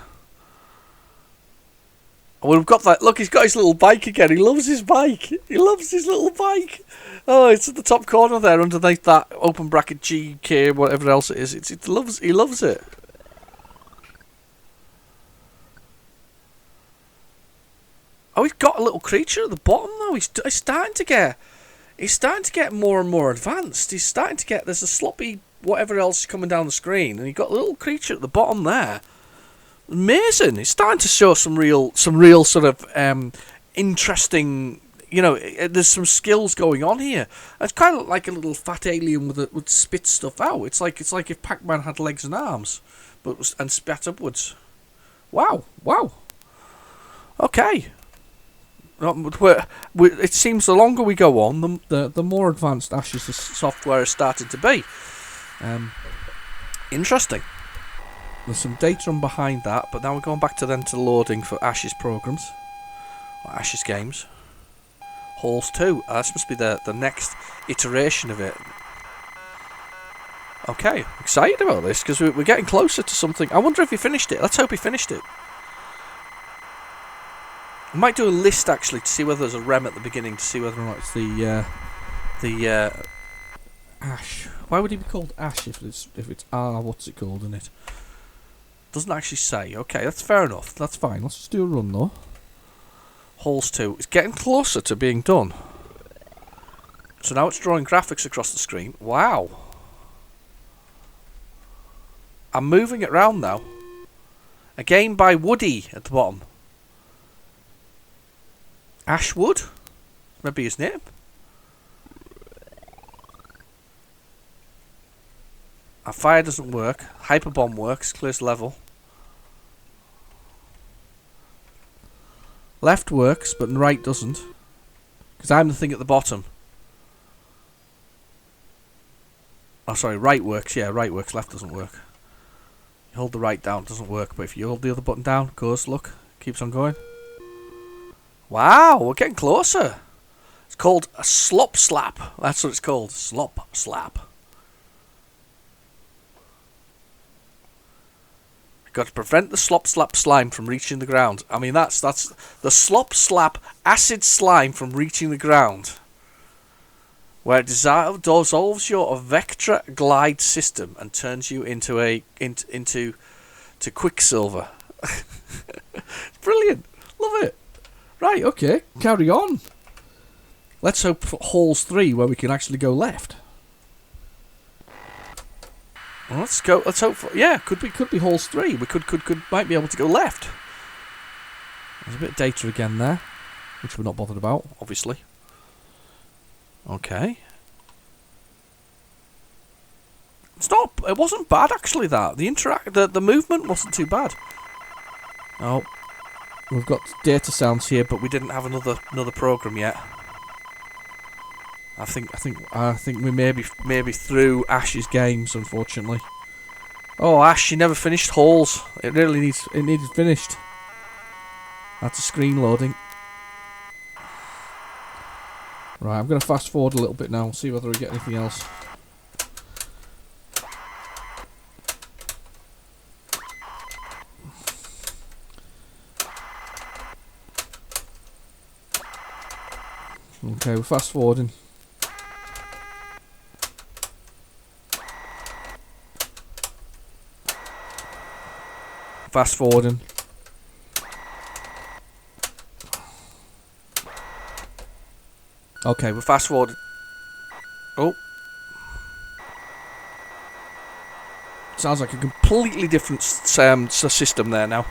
Well, we've got that. Look, he's got his little bike again. He loves his bike. He loves his little bike. Oh, it's at the top corner there, underneath that open bracket GK, whatever else it is. He loves it. Oh, he's got a little creature at the bottom though. He's starting to get more and more advanced. He's starting to get. There's a sloppy whatever else coming down the screen, and he got a little creature at the bottom there. Amazing! It's starting to show some real sort of interesting. You know, there's some skills going on here. It's kind of like a little fat alien would spit stuff out. It's like if Pac-Man had legs and arms, and spat upwards. Wow! Okay. It seems the longer we go on, the more advanced Ash's software is starting to be. Interesting. There's some data on behind that, but now we're going back to the loading for Ash's programs, or Ash's games. Halls 2. This must be the next iteration of it. Okay, excited about this because we're getting closer to something. I wonder if he finished it. Let's hope he finished it. I might do a list actually to see whether there's a rem at the beginning to see whether or not it's the Ash. Why would he be called Ash if it's what's it called in it? Doesn't actually say. Okay, that's fair enough. That's fine. Let's just do a run though. Halls 2. It's getting closer to being done. So now it's drawing graphics across the screen. Wow. I'm moving it round now. A game by Woody at the bottom. Ashwood? Maybe his name. Our fire doesn't work. Hyperbomb works. Clears level. Left works, but right doesn't. Because I'm the thing at the bottom. Oh, sorry. Right works. Yeah, right works. Left doesn't work. You hold the right down, it doesn't work. But if you hold the other button down, it goes. Look. Keeps on going. Wow, we're getting closer. It's called a Slop Slap. That's what it's called. Slop Slap. Got to prevent the Slop Slap slime from reaching the ground. I mean, that's the Slop Slap acid slime from reaching the ground. Where it dissolves your vector glide system and turns you into Quicksilver. Brilliant. Love it. Right, okay, carry on. Let's hope for Halls 3 where we can actually go left. Well, let's hope for, yeah, could be Halls 3. We might be able to go left. There's a bit of data again there, which we're not bothered about, obviously. Okay. It wasn't bad actually that. The movement wasn't too bad. Oh, we've got data sounds here, but we didn't have another program yet. I think we may be through Ash's games, unfortunately. Oh, Ash, you never finished Halls. It needed finished. That's a screen loading. Right, I'm going to fast forward a little bit now and see whether we get anything else. Okay, we're fast forwarding. Fast forwarding. Okay, we're fast forwarding. Oh. Sounds like a completely different system there now.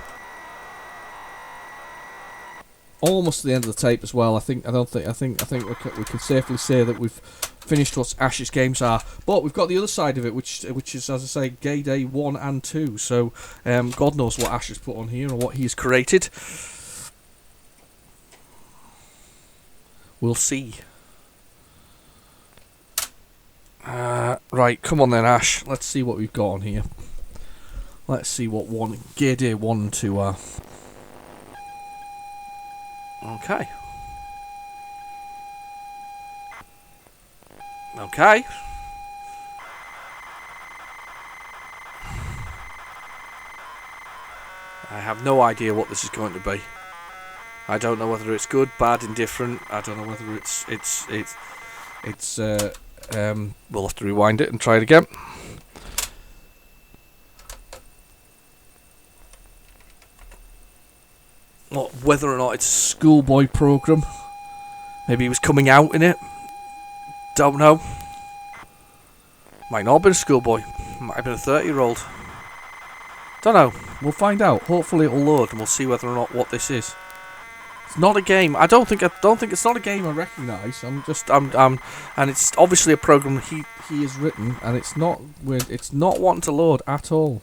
Almost to the end of the tape as well. I think we can safely say that we've finished what Ash's games are. But we've got the other side of it, which is, as I say, Gay Day 1 and 2. So God knows what Ash has put on here and what he's created. We'll see. Right, come on then, Ash. Let's see what we've got on here. Let's see what Gay Day 1 and 2 are. Okay. Okay. I have no idea what this is going to be. I don't know whether it's good, bad, indifferent. I don't know whether we'll have to rewind it and try it again. Well, whether or not it's a schoolboy program. Maybe he was coming out in it. Don't know. Might not have been a schoolboy. Might have been a 30-year-old. Don't know. We'll find out. Hopefully it'll load and we'll see whether or not what this is. It's not a game. I don't think it's not a game I recognise. And it's obviously a program he has written, and it's not wanting to load at all.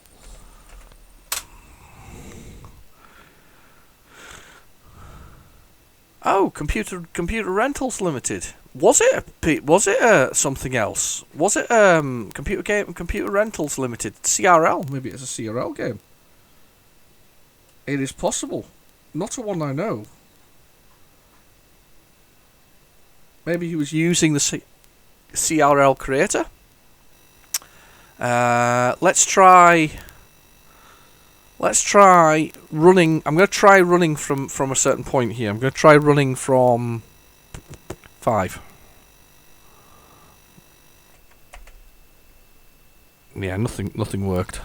Oh, computer rentals limited. Was it something else? Was it computer rentals limited? CRL? Maybe it's a CRL game. It is possible. Not a one I know. Maybe he was using the CRL creator. Let's try running. I'm going to try running from a certain point here. I'm going to try running from 5. Yeah, nothing worked.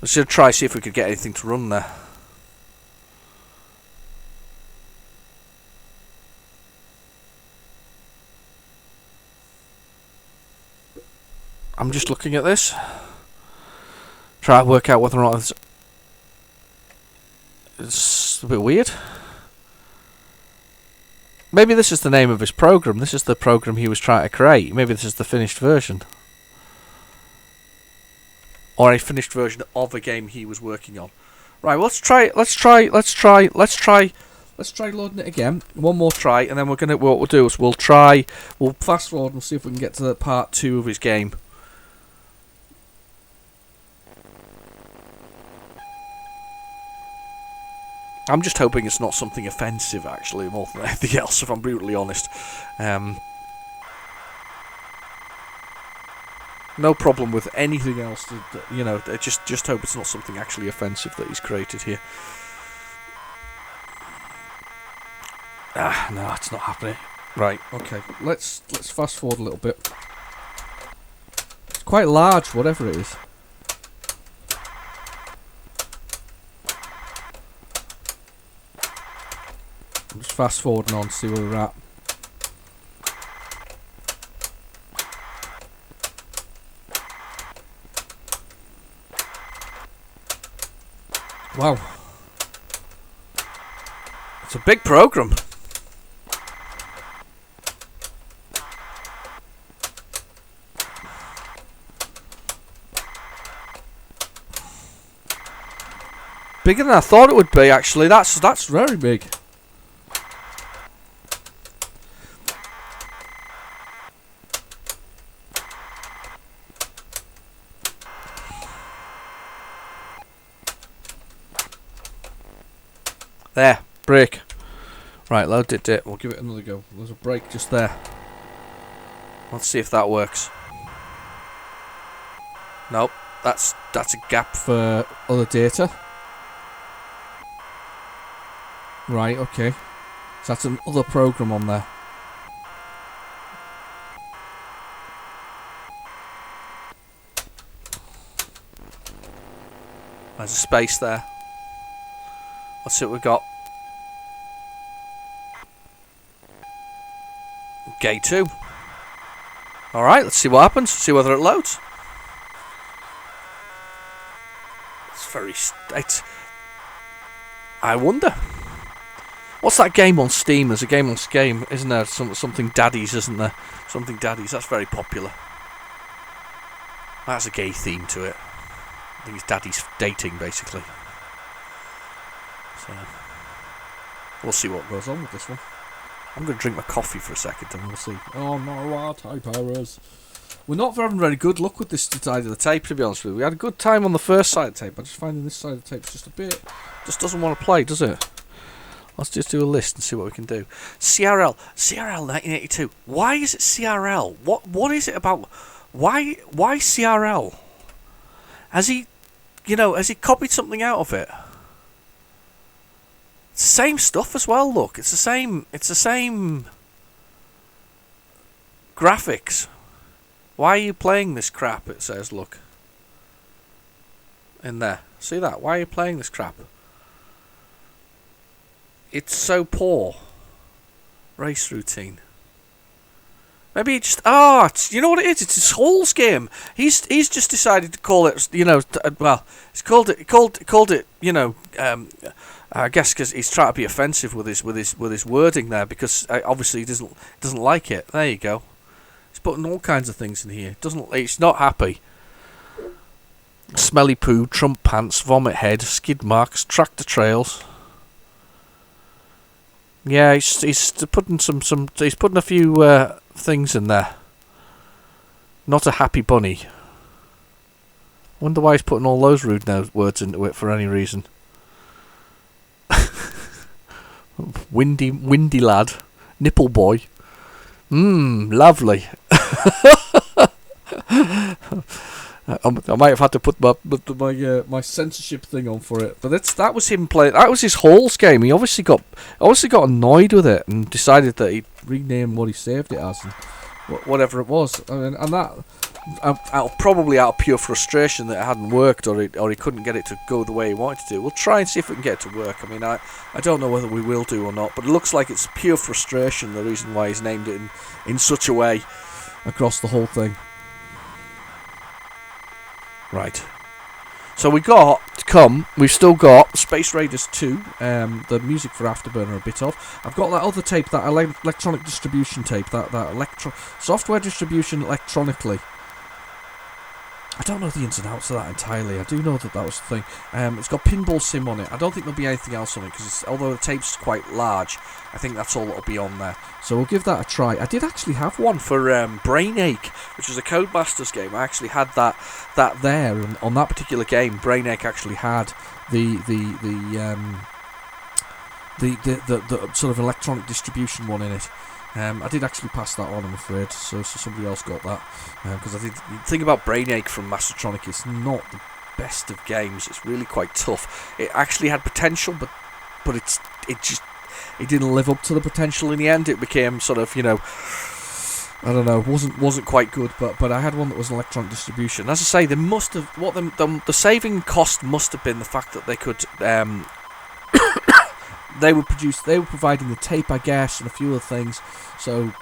Let's just try see if we could get anything to run there. I'm just looking at this. Try to work out whether or not it's a bit weird. Maybe this is the name of his program. This is the program he was trying to create. Maybe this is the finished version. Or a finished version of a game he was working on. Right, well, let's try loading it again. One more try, and then what we'll do is we'll fast forward and see if we can get to the part 2 of his game. I'm just hoping it's not something offensive, actually, more than anything else, if I'm brutally honest. No problem with anything else. Just hope it's not something actually offensive that he's created here. No, it's not happening. Right, okay. Let's fast forward a little bit. It's quite large, whatever it is. I'm just fast forwarding on to see where we're at. Wow. It's a big program. Bigger than I thought it would be, actually. That's very big. There, break. Right, load it. We'll give it another go. There's a break just there. Let's see if that works. Nope, that's a gap for other data. Right, okay. So that's another program on there. There's a space there. Let's see what we got. Gate 2. Alright, let's see what happens. See whether it loads. I wonder. What's that game on Steam? There's a game on Steam, isn't there? Something Daddies, isn't there? Something Daddies. That's very popular. That's a gay theme to it. I think it's Daddies dating, basically. So, we'll see what goes on with this one. I'm going to drink my coffee for a second and we'll see. Oh no, our type errors. We're not having very good luck with this side of the tape, to be honest with you. We had a good time on the first side of the tape. I'm just finding this side of the tape just a bit... just doesn't want to play, does it? Let's just do a list and see what we can do. CRL 1982. Why is it CRL? What is it about? Why CRL? Has he copied something out of it? It's the same stuff as well, look. It's the same graphics. Why are you playing this crap, it says, look. In there. See that? Why are you playing this crap? It's so poor. Race routine. Maybe he just... you know what it is? It's his Halls game. He's just decided to call it, he's called it, I guess because he's trying to be offensive with his wording there, because obviously he doesn't like it. There you go. He's putting all kinds of things in here. He's not happy. Smelly poo, Trump pants, vomit head, skid marks, tractor trails. Yeah, he's putting he's putting a few things in there. Not a happy bunny. Wonder why he's putting all those rude words into it for any reason. Windy lad, nipple boy. Lovely. I might have had to put my censorship thing on for it, but that was him playing. That was his Halls game. He obviously got annoyed with it and decided that he'd rename what he saved it as, and whatever it was. And that probably out of pure frustration that it hadn't worked, or he couldn't get it to go the way he wanted to do. We'll try and see if we can get it to work. I mean, I don't know whether we will do or not, but it looks like it's pure frustration, the reason why he's named it in such a way across the whole thing. Right. So we've still got Space Raiders 2, the music for Afterburner a bit of. I've got that other tape, that electronic distribution tape, that software distribution electronically. I don't know the ins and outs of that entirely. I do know that was the thing. It's got Pinball Sim on it. I don't think there'll be anything else on it, because although the tape's quite large, I think that's all that'll be on there. So we'll give that a try. I did actually have one for Brainache, which was a Codemasters game. I actually had that there, and on that particular game, Brainache actually had the sort of electronic distribution one in it. I did actually pass that on, I'm afraid, so somebody else got that, because the thing about Brainache from Mastertronic, it's not the best of games. It's really quite tough. It actually had potential, but it didn't live up to the potential in the end. It became sort of, I don't know, wasn't quite good, but I had one that was an electronic distribution. As I say, they must have the saving cost must have been the fact that they could they were providing the tape, I guess, and a few other things. So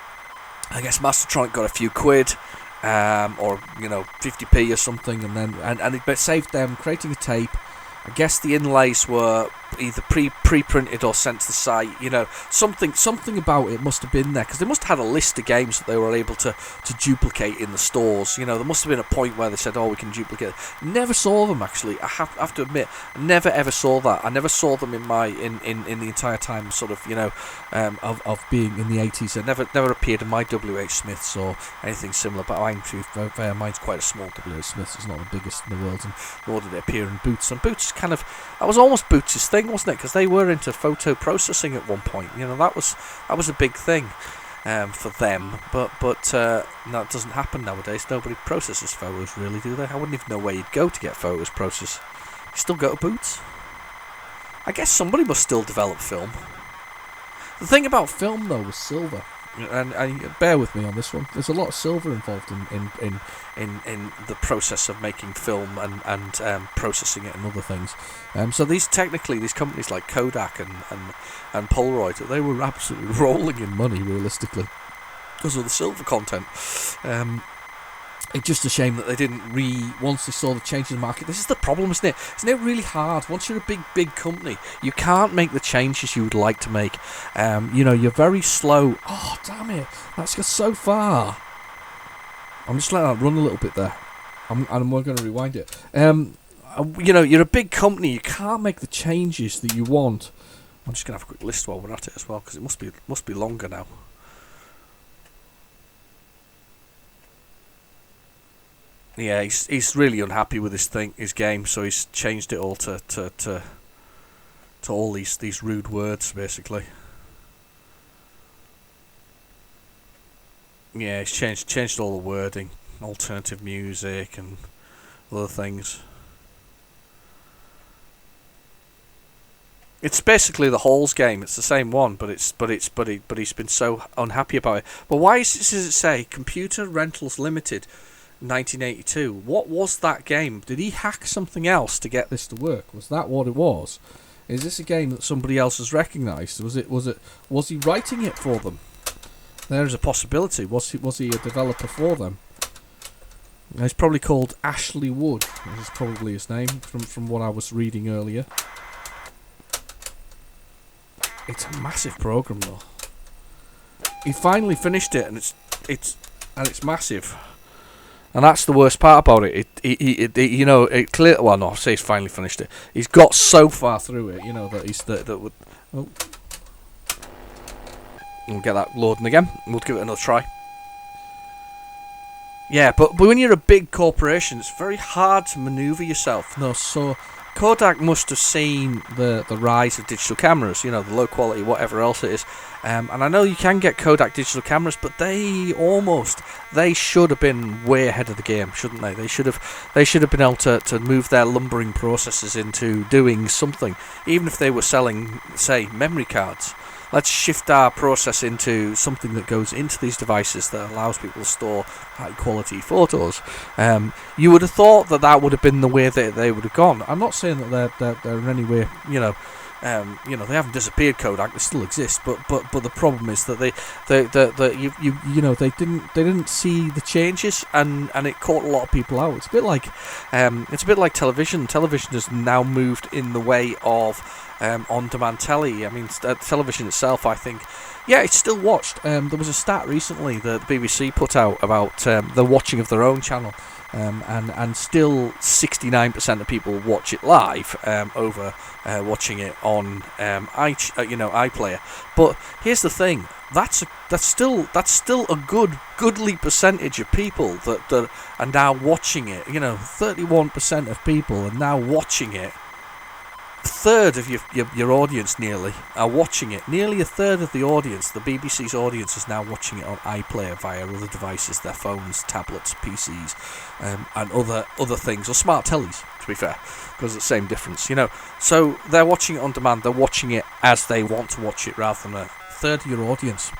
I guess Mastertronic got a few quid, or 50p or something, and it saved them creating a tape. I guess the inlays were either pre-printed or sent to the site. You know, something about it must have been there, because they must have had a list of games that they were able to duplicate in the stores. You know, there must have been a point where they said, "Oh, we can duplicate." Never saw them actually. I have to admit, never ever saw that. I never saw them in the entire time, sort of, you know, of being in the 80s. They never appeared in my WH Smiths or anything similar. But mine's quite a small WH Smiths. It's not the biggest in the world, and nor did it appear in Boots. And Boots that was almost Boots' thing, wasn't it? Because they were into photo processing at one point. You know, that was a big thing for them. But no, it doesn't happen nowadays. Nobody processes photos, really, do they? I wouldn't even know where you'd go to get photos processed. You still go to Boots? I guess somebody must still develop film. The thing about film, though, was silver. And bear with me on this one. There's a lot of silver involved in the process of making film and processing it and other things. So these companies like Kodak and Polaroid, they were absolutely rolling in money, realistically, because of the silver content. It's just a shame that they didn't once they saw the change in the market. This is the problem, isn't it? Isn't it really hard? Once you're a big company, you can't make the changes you would like to make. You know, you're very slow. Oh, damn it. That's got so far. I'm just letting that run a little bit there. And we're going to rewind it. You know, you're a big company. You can't make the changes that you want. I'm just going to have a quick list while we're at it as well, because it must be longer now. Yeah, he's really unhappy with his game, so he's changed it all to all these rude words, basically. Yeah, he's changed all the wording, alternative music and other things. It's basically the Halls game. It's the same one, but he's been so unhappy about it. But why does it say Computer Rentals Limited? 1982. What was that game? Did he hack something else to get this to work? Was that what it was? Is this a game that somebody else has recognised? Was he writing it for them? There's a possibility. Was he a developer for them? He's probably called Ashley Wood. This is probably his name from what I was reading earlier. It's a massive program, though. He finally finished it, and it's massive. And that's the worst part about it. You know, it clear. Well, no, I say he's finally finished it. He's got so far through it, you know, that he's that would. Oh. We'll get that loading again. We'll give it another try. Yeah, but when you're a big corporation, it's very hard to manoeuvre yourself. No, so Kodak must have seen the rise of digital cameras, you know, the low quality, whatever else it is. And I know you can get Kodak digital cameras, but they should have been way ahead of the game, shouldn't they? They should have been able to move their lumbering processes into doing something, even if they were selling, say, memory cards. Let's shift our process into something that goes into these devices that allows people to store high-quality photos. You would have thought that would have been the way that they would have gone. I'm not saying that they're in any way, you know, they haven't disappeared. Kodak, they still exist, but the problem is that they didn't see the changes, and it caught a lot of people out. It's a bit like television. Television has now moved in the way of on-demand telly. I mean, television itself, I think, yeah, it's still watched. There was a stat recently that the BBC put out about the watching of their own channel, and still 69% of people watch it live over watching it on iPlayer. But here's the thing: that's still a goodly percentage of people that are now watching it. You know, 31% of people are now watching it. A third of your audience nearly are watching it. Nearly a third of the audience, the BBC's audience, is now watching it on iPlayer via other devices, their phones, tablets, PCs, and other things, or smart tellies, to be fair, because it's the same difference, you know. So they're watching it on demand. They're watching it as they want to watch it, rather than a third of your audience.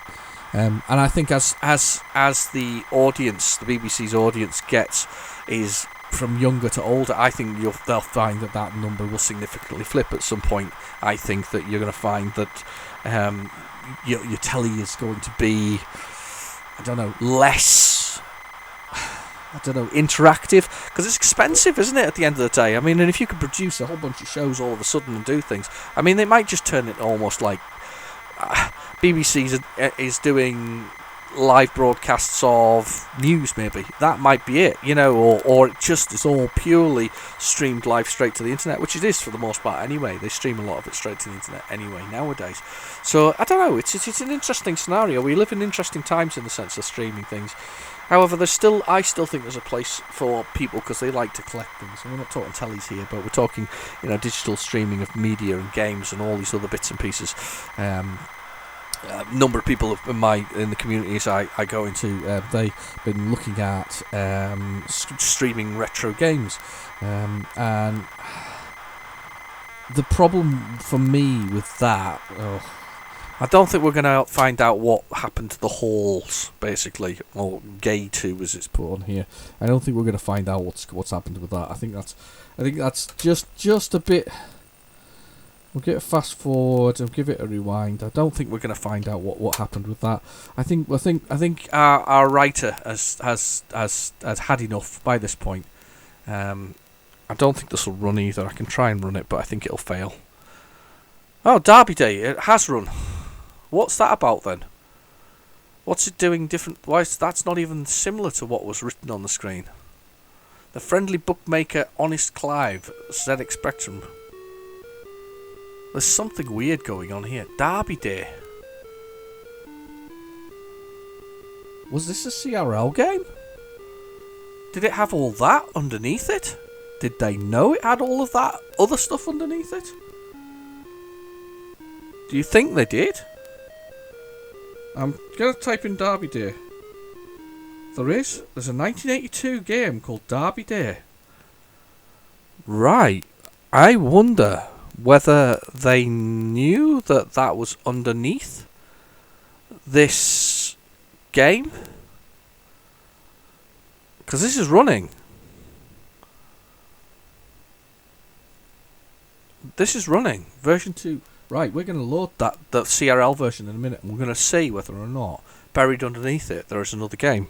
And I think as the audience, the BBC's audience, is from younger to older, I think they'll find that number will significantly flip at some point. I think that you're going to find that your telly is going to be, I don't know, less I don't know, interactive, because it's expensive, isn't it, at the end of the day? I mean, and if you could produce a whole bunch of shows all of a sudden and do things, I mean, they might just turn it almost like BBC is doing live broadcasts of news, maybe. That might be it, you know, or it just is all purely streamed live straight to the internet, which it is for the most part anyway. They stream a lot of it straight to the internet anyway nowadays. So, I don't know, it's an interesting scenario. We live in interesting times in the sense of streaming things. However, I still think there's a place for people because they like to collect things. And we're not talking tellies here, but we're talking, you know, digital streaming of media and games and all these other bits and pieces. Number of people in the communities I go into, they've been looking at streaming retro games, and the problem for me with that. I don't think we're going to find out what happened to the halls, basically, or Gay 2 as it's put on here. I don't think we're going to find out what's happened with that. I think that's just a bit. We'll get a fast forward and give it a rewind. I don't think we're going to find out what happened with that. I think our writer has had enough by this point. I don't think this will run either. I can try and run it, but I think it'll fail. Oh, Derby Day! It has run. What's that about then? What's it doing different? That's not even similar to what was written on the screen. The friendly bookmaker, Honest Clive, ZX Spectrum. There's something weird going on here. Derby Day. Was this a CRL game? Did it have all that underneath it? Did they know it had all of that other stuff underneath it? Do you think they did? I'm going to type in Derby Day. There's a 1982 game called Derby Day. Right. I wonder whether they knew that was underneath this game. Because this is running. This is running. Version 2. Right, we're going to load the CRL version in a minute, and we're going to see whether or not buried underneath it there is another game.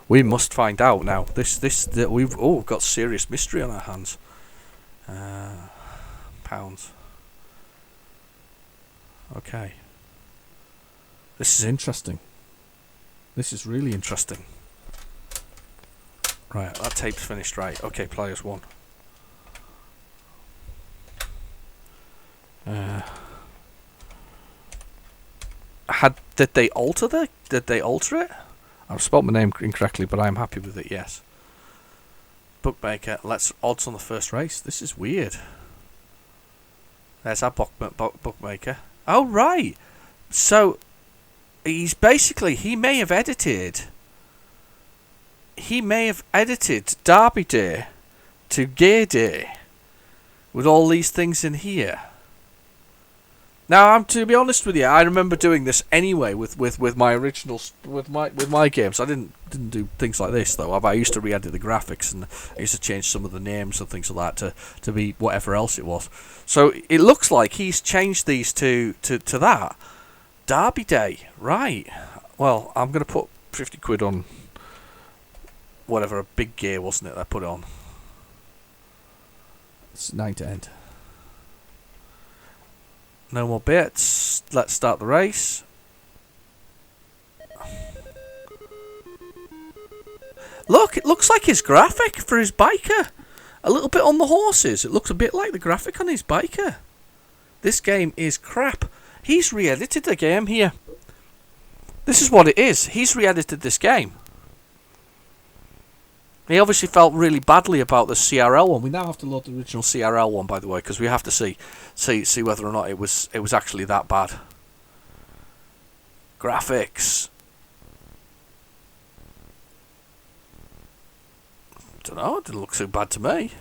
We must find out now. We've got serious mystery on our hands. Pounds. Okay. This is interesting. This is really interesting. Right, that tape's finished. Right. Okay, players 1. Did they alter it? I've spelled my name incorrectly, but I'm happy with it. Yes. Bookmaker. Let's odds on the first race. This is weird. There's our bookmaker. Oh right. So he may have edited Derby Day to Gay Day with all these things in here. Now, to be honest with you, I remember doing this anyway with my originals, with my games. I didn't do things like this though. I used to re-edit the graphics, and I used to change some of the names and things like that to be whatever else it was. So it looks like he's changed these to that. Derby Day, right? Well, I'm gonna put 50 quid on whatever a big gear wasn't it? I put it on. It's 9 to end. No more bits. Let's start the race. Look, it looks like his graphic for his biker. A little bit on the horses. It looks a bit like the graphic on his biker. This game is crap. He's re-edited the game here. This is what it is. He's re-edited this game. He obviously felt really badly about the CRL one. We now have to load the original CRL one, by the way, because we have to see whether or not it was actually that bad. Graphics. Don't know. It didn't look so bad to me.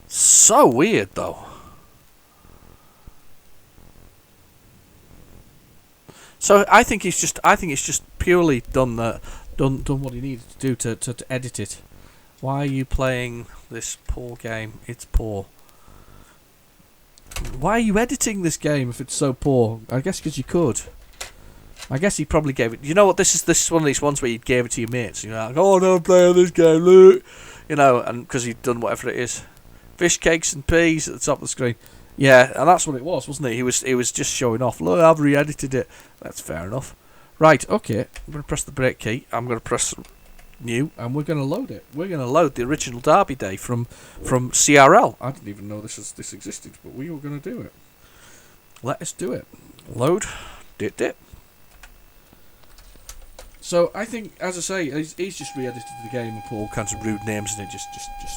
So weird, though. So I think it's just purely done what he needed to do to edit it. Why are you playing this poor game? It's poor. Why are you editing this game if it's so poor? I guess because you could. I guess he probably gave it. You know what? This is one of these ones where you gave it to your mates. You're like, oh no, I'm playing this game, look. You know, and because he'd done whatever it is, fish cakes and peas at the top of the screen. Yeah, and that's what it was, wasn't it? He was just showing off. Look, I've re-edited it. That's fair enough. Right, okay. I'm going to press the break key. I'm going to press new, and we're going to load it. We're going to load the original Derby Day from CRL. I didn't even know this existed, but we were going to do it. Let us do it. Load. Dip. So I think, as I say, he's just re-edited the game and put all kinds of rude names in it, just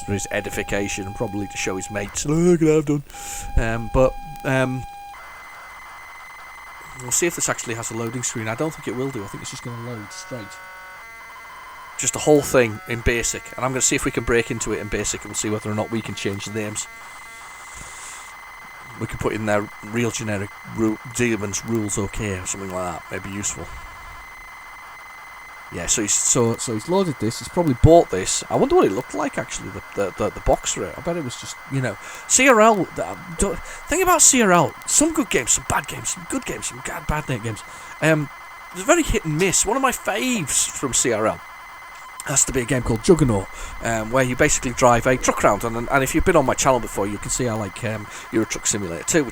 for his edification and probably to show his mates. Look what I've done. But we'll see if this actually has a loading screen. I don't think it will do. I think it's just going to load straight. Just the whole thing in basic, and I'm going to see if we can break into it in basic and see whether or not we can change the names. We can put in there real generic Demon's rules okay or something like that. Maybe useful. Yeah, so he's loaded this. He's probably bought this. I wonder what it looked like actually. The box for it. I bet it was just CRL. Thing about CRL, some good games, some bad games, some good games, some bad games. It's very hit and miss. One of my faves from CRL has to be a game called Juggernaut, where you basically drive a truck round, and if you've been on my channel before, you can see I like Euro Truck Simulator 2,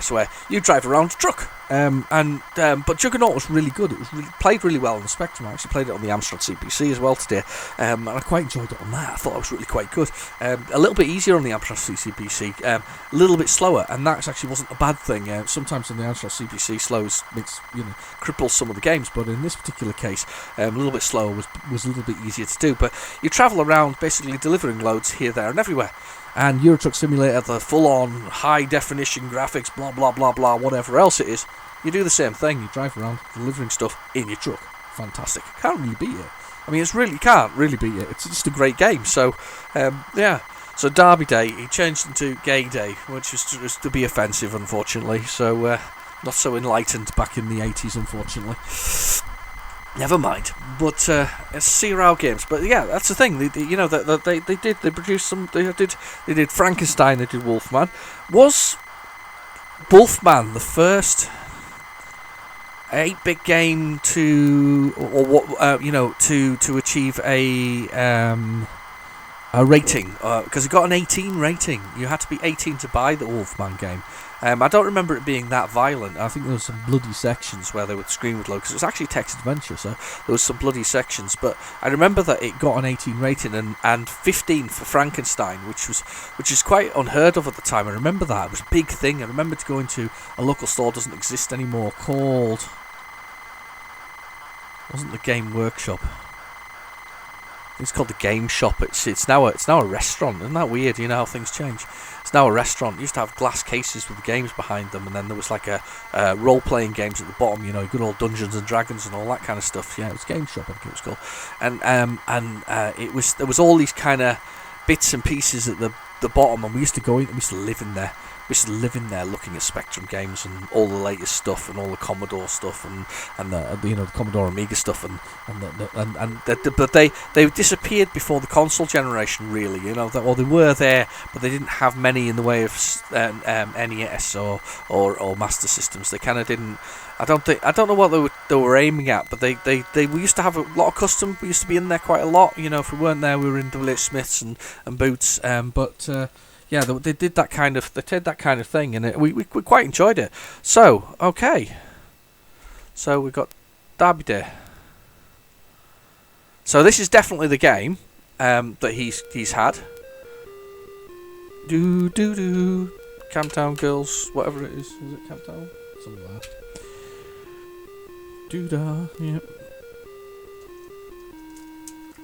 where you drive around a truck. But Juggernaut was really good. It was played really well on the Spectrum. I actually played it on the Amstrad CPC as well today, and I quite enjoyed it on that. I thought it was really quite good. A little bit easier on the Amstrad CPC, a little bit slower, and that actually wasn't a bad thing. Sometimes on the Amstrad CPC, cripples some of the games, but in this particular case, a little bit slower was a little bit easier to do. But you travel around basically delivering loads here, there, and everywhere. And Euro Truck Simulator, the full-on high-definition graphics, blah, blah, blah, blah, whatever else it is, you do the same thing. You drive around delivering stuff in your truck. Fantastic. Can't really beat it. I mean, you can't really beat it. It's just a great game. So, yeah. So Derby Day, he changed into Gay Day, which is just to be offensive, unfortunately. So, not so enlightened back in the 80s, unfortunately. Never mind, but it's CRL games. But yeah, that's the thing. They produced some. They did Frankenstein. They did Wolfman. Was Wolfman the first 8-bit game to achieve a rating? Because it got an 18 rating. You had to be 18 to buy the Wolfman game. I don't remember it being that violent. I think there were some bloody sections where the screen would load, because it was actually text adventure, so there was some bloody sections. But I remember that it got an 18 rating and 15 for Frankenstein, which is quite unheard of at the time. I remember that. It was a big thing. I remember to go into a local store, doesn't exist anymore, called... wasn't the Game Workshop. It's called the Game Shop. It's now a restaurant. Isn't that weird? You know how things change. It's now a restaurant. It used to have glass cases with the games behind them, and then there was like a role-playing games at the bottom. Good old Dungeons and Dragons and all that kind of stuff. Yeah, it was Game Shop, I think it was called. And there was all these kind of bits and pieces at the bottom, and we used to go in. We used to live in there. We used to live in there looking at Spectrum games and all the latest stuff and all the Commodore stuff and the Commodore Amiga stuff but they disappeared before the console generation, really. Or they were there, but they didn't have many in the way of NES or Master Systems. They kind of didn't. I don't know what they were aiming at, but we used to have a lot of custom. We used to be in there quite a lot. If we weren't there, we were in WH Smiths and Boots. Yeah, they did that kind of thing, and we quite enjoyed it. So, okay. So we've got Derby Day. So this is definitely the game that he's had. Camptown Girls, whatever it is. Is it Camptown? Something like that. Doo-dah, yep.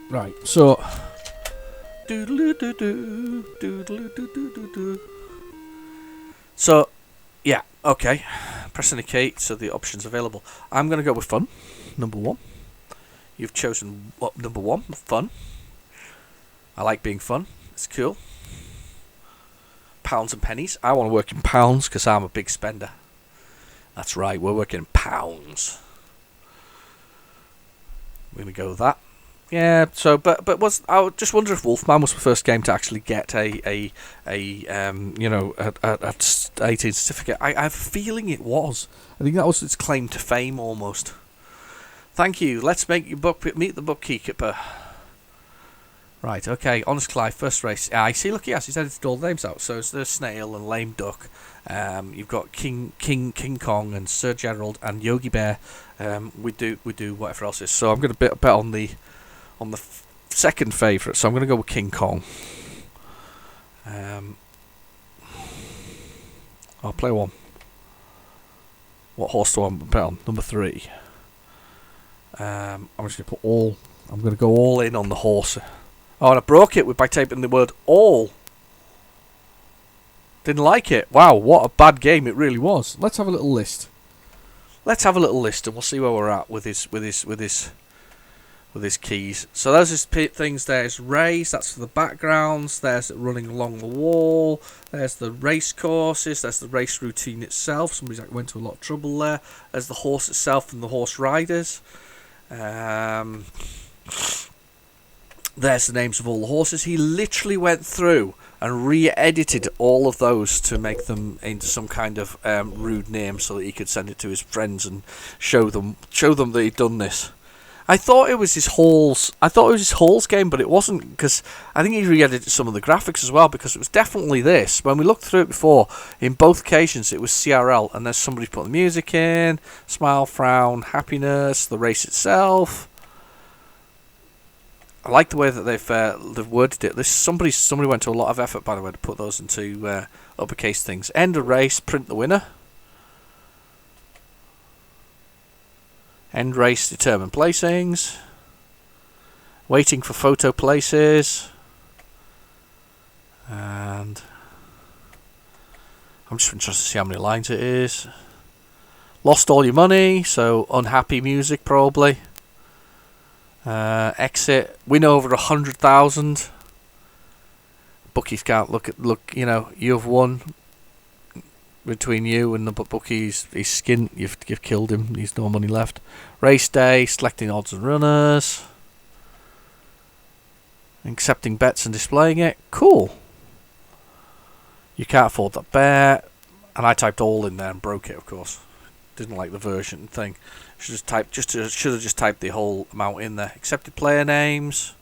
Right, so... So, yeah, okay. Pressing a key, so the options available. I'm going to go with fun, number 1. You've chosen number 1, fun. I like being fun. It's cool. Pounds and pennies. I want to work in pounds because I'm a big spender. That's right, we're working in pounds. We're going to go with that. Yeah, so but was I just wonder if Wolfman was the first game to actually get a 18 certificate. I have a feeling it was. I think that was its claim to fame almost. Thank you. Let's meet the bookkeeper. Right, okay. Honest Clive, first race. I see. Look, yes, he's edited all the names out. So it's the Snail and Lame Duck. You've got King Kong and Sir Gerald and Yogi Bear. We do whatever else is. So I'm going to bet on the second favourite. So I'm going to go with King Kong. I'll play one. What horse do I bet on? Number 3. I'm just going to put I'm going to go all in on the horse. Oh, and I broke it by typing the word all. Didn't like it. Wow, what a bad game it really was. Let's have a little list. And we'll see where we're at with his keys. So those his things. There's race. That's for the backgrounds. There's running along the wall. There's the race courses. There's the race routine itself. Somebody's went to a lot of trouble there. There's the horse itself and the horse riders. There's the names of all the horses. He literally went through and re-edited all of those to make them into some kind of rude name so that he could send it to his friends and show them that he'd done this. I thought it was his Halls game, but it wasn't, because I think he re-edited some of the graphics as well, because it was definitely this. When we looked through it before, in both occasions it was CRL, and there's somebody put the music in, smile, frown, happiness, the race itself. I like the way that they've worded it. Somebody went to a lot of effort, by the way, to put those into uppercase things. End of race, print the winner. End race, determine placings. Waiting for photo places. And I'm just interested to see how many lines it is. Lost all your money, so unhappy music probably. Exit, win over 100,000. Bookies can't look. You've won. Between you and the bookies, his skin, you've killed him. He's no money left. Race day, selecting odds and runners, accepting bets and displaying it. Cool. You can't afford that bet, and I typed all in there and broke it. Of course, didn't like the version thing. Should have just typed the whole amount in there. Accepted player names.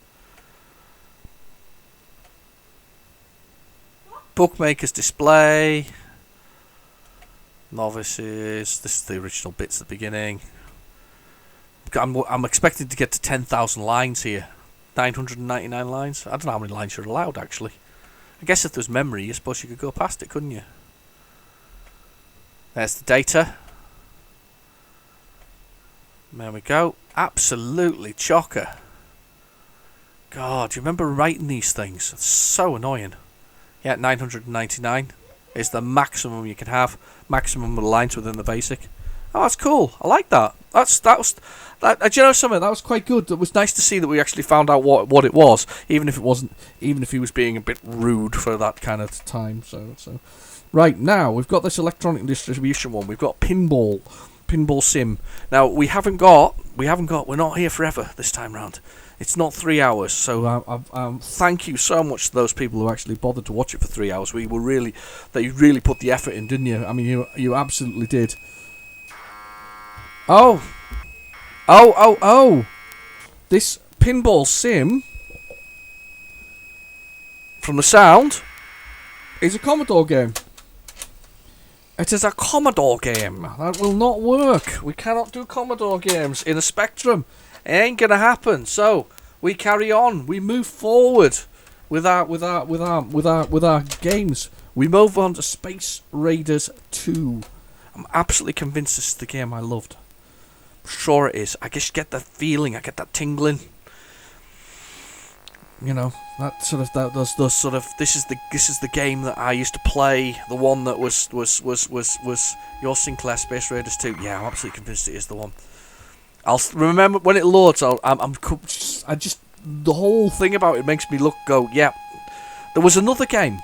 Bookmakers display. Novices. This is the original bits at the beginning. I'm expecting to get to 10,000 lines here. 999 lines. I don't know how many lines you're allowed actually. I guess if there's memory, I suppose you could go past it, couldn't you? There's the data. There we go. Absolutely chocker. God, do you remember writing these things? It's so annoying. Yeah, 999 is the maximum you can have. Maximum of lines within the basic. Oh, that's cool. I like that. Do you know something? That was quite good. It was nice to see that we actually found out what it was, even if he was being a bit rude for that kind of time. So right now we've got this electronic distribution one. We've got pinball sim. Now we're not here forever this time round. It's not 3 hours, so thank you so much to those people who actually bothered to watch it for 3 hours. You really put the effort in, didn't you? I mean, you absolutely did. Oh! This pinball sim, from the sound, is a Commodore game. It is a Commodore game. That will not work. We cannot do Commodore games in a Spectrum. It ain't gonna happen. So we carry on. We move forward with our games. We move on to Space Raiders 2. I'm absolutely convinced this is the game I loved. Sure it is. I just get that feeling. I get that tingling. You know, that sort of those sort of this is the game that I used to play. The one that was your Sinclair Space Raiders 2. Yeah, I'm absolutely convinced it is the one. I'll remember when it loads. The whole thing about it makes me go, yeah. There was another game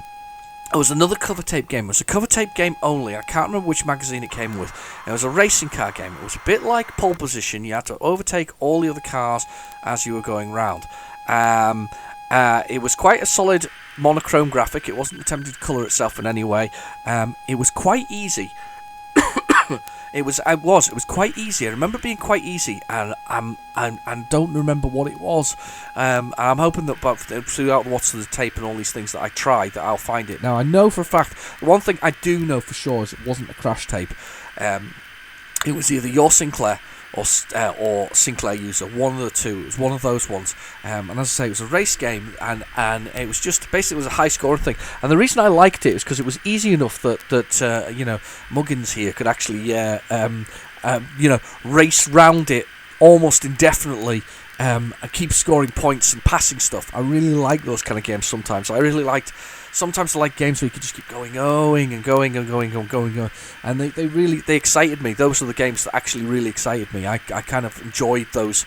It was another cover tape game. It was a cover tape game only. I can't remember which magazine it came with. It was a racing car game. It was a bit like Pole Position. You had to overtake all the other cars as you were going round. It was quite a solid monochrome graphic. It wasn't attempting to colour itself in any way. It was quite easy. It was quite easy. I remember it being quite easy, and I don't remember what it was. And I'm hoping that throughout watching the tape and all these things that I tried, that I'll find it. Now I know for a fact, the one thing I do know for sure is it wasn't a crash tape. It was either your Sinclair or Sinclair user, one of the two. It was one of those ones. And as I say, it was a race game, and it was just basically, it was a high scoring thing. And the reason I liked it is because it was easy enough that Muggins here could actually race round it almost indefinitely. And keep scoring points and passing stuff. I really like those kind of games sometimes. Sometimes I like games where you can just keep going and going. And they excited me. Those are the games that actually really excited me. I kind of enjoyed those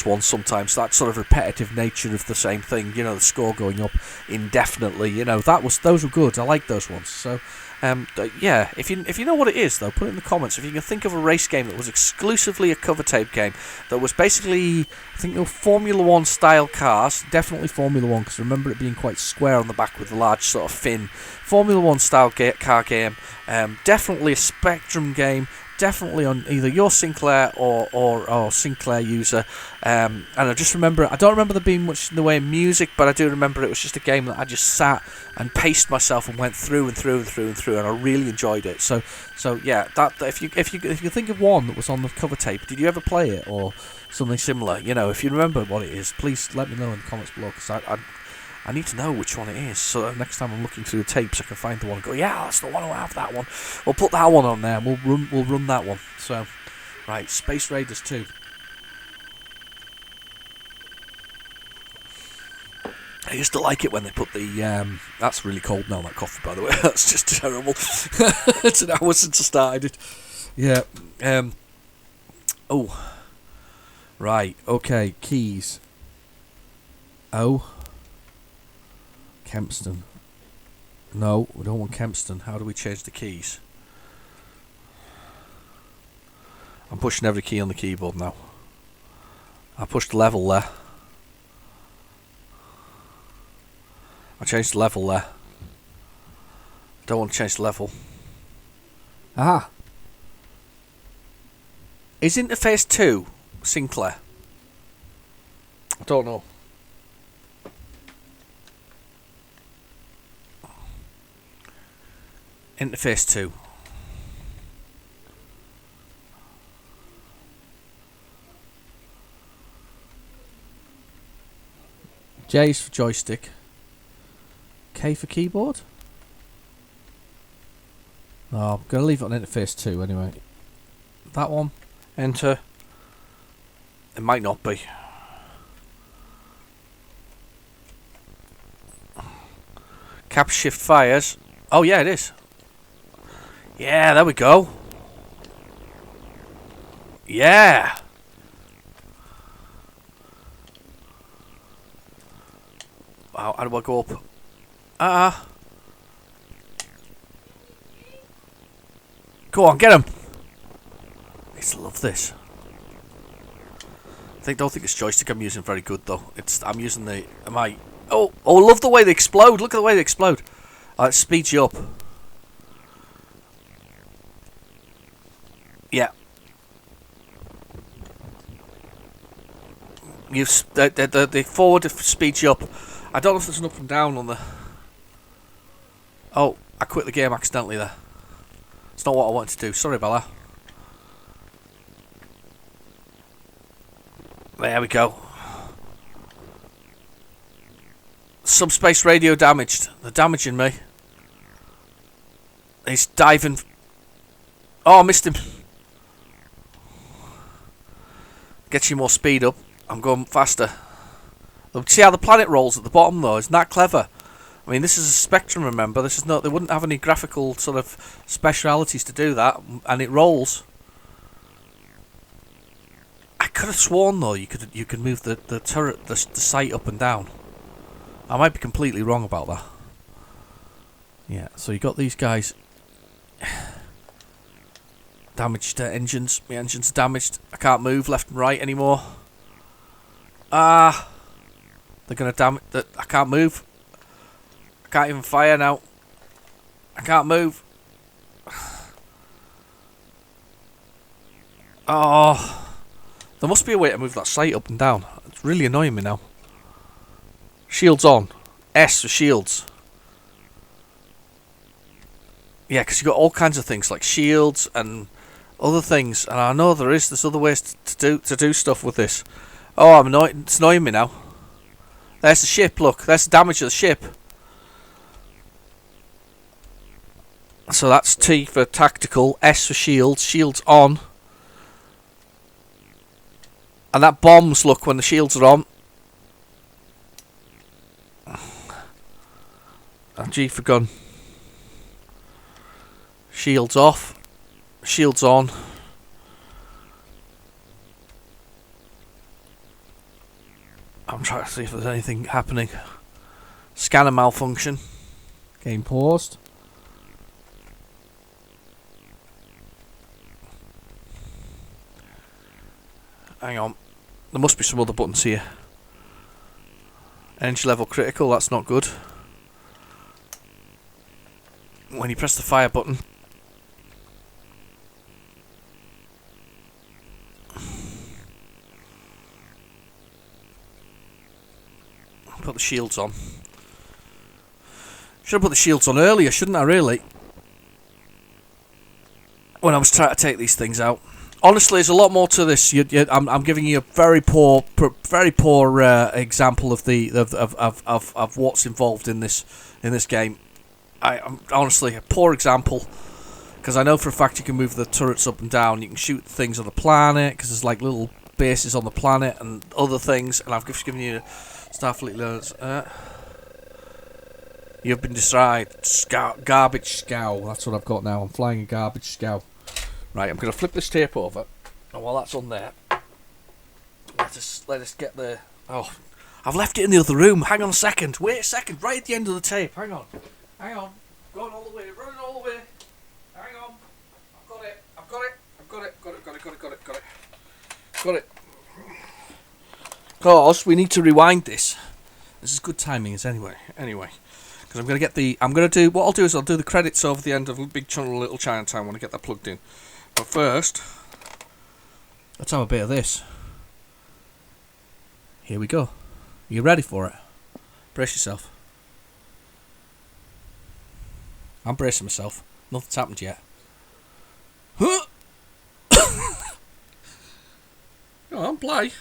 ones sometimes. That sort of repetitive nature of the same thing. The score going up indefinitely. Those were good. I like those ones. So. If you know what it is, though, put it in the comments. If you can think of a race game that was exclusively a cover tape game, that was basically, I think, Formula 1 style cars, definitely Formula 1, because I remember it being quite square on the back with a large sort of fin. Formula 1 style car game, definitely a Spectrum game, definitely on either your Sinclair or Sinclair user. And I don't remember there being much in the way of music, but I do remember it was just a game that I just sat and paced myself and went through, and I really enjoyed it. So yeah, that if you think of one that was on the cover tape, did you ever play it or something similar? If you remember what it is, please let me know in the comments below, because I need to know which one it is, so that next time I'm looking through the tapes I can find the one and go, yeah, that's the one, I'll have that one. We'll put that one on there, and we'll run that one. So, right, Space Raiders 2. I used to like it when they put the, that's really cold now, that coffee, by the way. That's just terrible. It's an hour since I started it. Yeah. Oh. Right, okay, keys. Oh. Kempston. No, we don't want Kempston. How do we change the keys? I'm pushing every key on the keyboard now. I pushed level there. I changed the level there. Don't want to change the level. Aha! Is interface 2 Sinclair? I don't know. Interface 2. J is for joystick. K for keyboard? Oh, I'm going to leave it on interface 2 anyway. That one. Enter. It might not be. Cap shift fires. Oh yeah, it is. Yeah, there we go. Yeah. Wow, how do I go up? Go on, get him. I used to love this. Don't think it's joystick I'm using very good though. I'm using the. Oh, love the way they explode. Look at the way they explode. It speeds you up. Yeah. The forward speeds you up. I don't know if there's an up and down on the. Oh, I quit the game accidentally there. It's not what I wanted to do. Sorry about that. There we go. Subspace radio damaged. They're damaging me. He's diving. Oh, I missed him. Gets you more speed up. I'm going faster. See how the planet rolls at the bottom though? Isn't that clever? I mean, this is a Spectrum, remember? This is not. They wouldn't have any graphical sort of specialities to do that, and it rolls. I could have sworn though you could move the turret, the sight up and down. I might be completely wrong about that. Yeah, so you got these guys. Damaged engines. My engines are damaged. I can't move left and right anymore. They're gonna damage. I can't move. I can't even fire now. I can't move. Oh, there must be a way to move that sight up and down. It's really annoying me now. Shields on. S for shields. Yeah, because you've got all kinds of things like shields and other things, and I know there's other ways to do stuff with this. Oh, I'm annoyed. It's annoying me now. There's the ship. Look, there's the damage of the ship. So that's T for tactical, S for shields. Shields on. And that bombs, look, when the shields are on. And G for gun. Shields off. Shields on. I'm trying to see if there's anything happening. Scanner malfunction. Game paused. Hang on. There must be some other buttons here. Energy level critical, that's not good. When you press the fire button. Put the shields on. Should have put the shields on earlier, shouldn't I, really? When I was trying to take these things out. Honestly, there's a lot more to this. I'm giving you a very poor example of of what's involved in this game. I'm honestly a poor example, because I know for a fact you can move the turrets up and down. You can shoot things on the planet because there's like little bases on the planet and other things. And I've just given you Starfleet learns. You've been destroyed. Garbage scow. That's what I've got now. I'm flying a garbage scow. Right, I'm going to flip this tape over, and while that's on there, let us get the... Oh, I've left it in the other room. Hang on a second. Wait a second. Right at the end of the tape. Hang on. Going all the way. Running all the way. Hang on. I've got it. Got it. Because we need to rewind this. This is good timing, anyway. Because I'm going to get the... What I'll do is I'll do the credits over the end of Big Channel Little Chinatown when I get that plugged in. But first, let's have a bit of this. Here we go. Are you ready for it? Brace yourself. I'm bracing myself. Nothing's happened yet. Go on, play.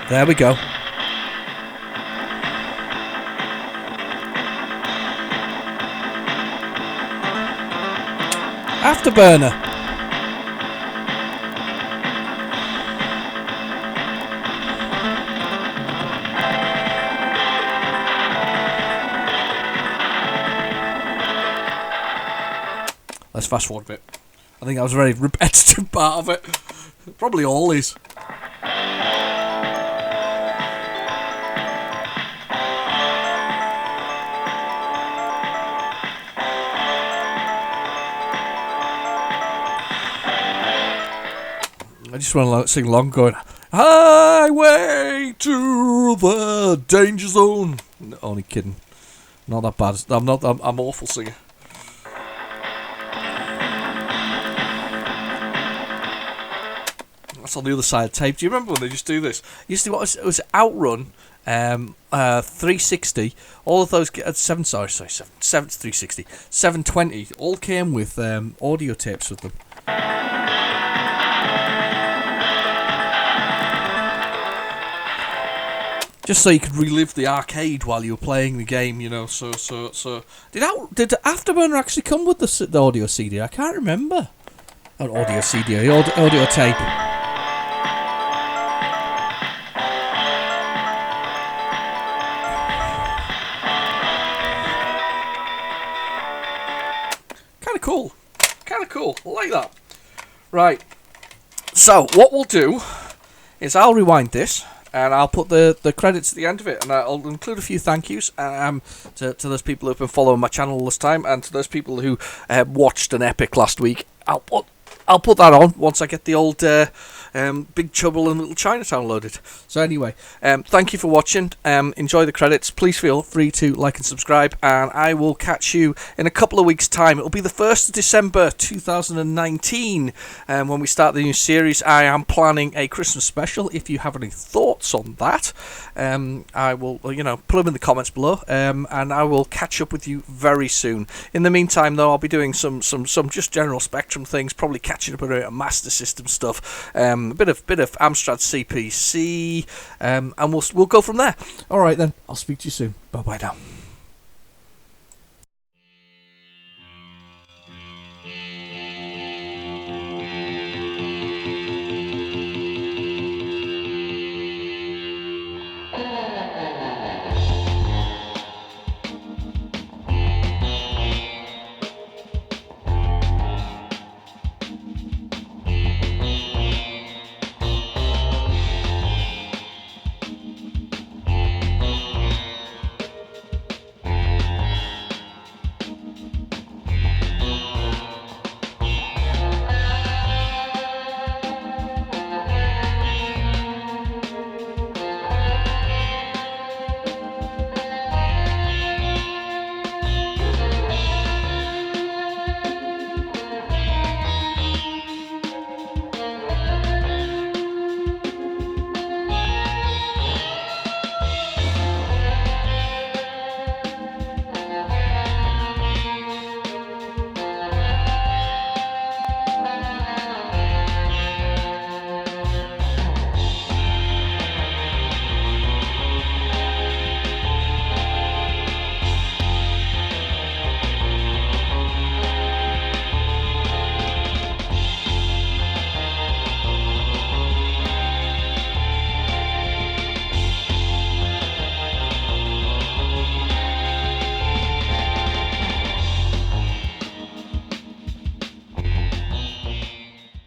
There we go. Afterburner. Let's fast forward a bit. I think that was a very repetitive part of it. Probably all is. I just want to sing along going, highway to the danger zone. No, only kidding. Not that bad. I'm an awful singer. That's on the other side of tape. Do you remember when they used to do this? Used to it was Outrun, 360. All of those 360, 720 all came with audio tapes with them. Just so you could relive the arcade while you were playing the game, you know. So did Afterburner actually come with the audio CD? I can't remember. Not audio CD, audio tape. Kind of cool. I like that. Right. So what we'll do is I'll rewind this. and I'll put the credits at the end of it, and I'll include a few thank yous to those people who've been following my channel all this time, and to those people who watched an epic last week. I'll put that on once I get the old Big Trouble in Little Chinatown loaded. So anyway, thank you for watching. Enjoy the credits. Please feel free to like and subscribe, and I will catch you in a couple of weeks' time. It'll be the 1st of December 2019 when we start the new series. I am planning a Christmas special. If you have any thoughts on that, I will put them in the comments below, and I will catch up with you very soon. In the meantime, though, I'll be doing some just general Spectrum things, probably catching up on Master System stuff, a bit of Amstrad CPC, and we'll go from there. All right then, I'll speak to you soon. Bye bye now.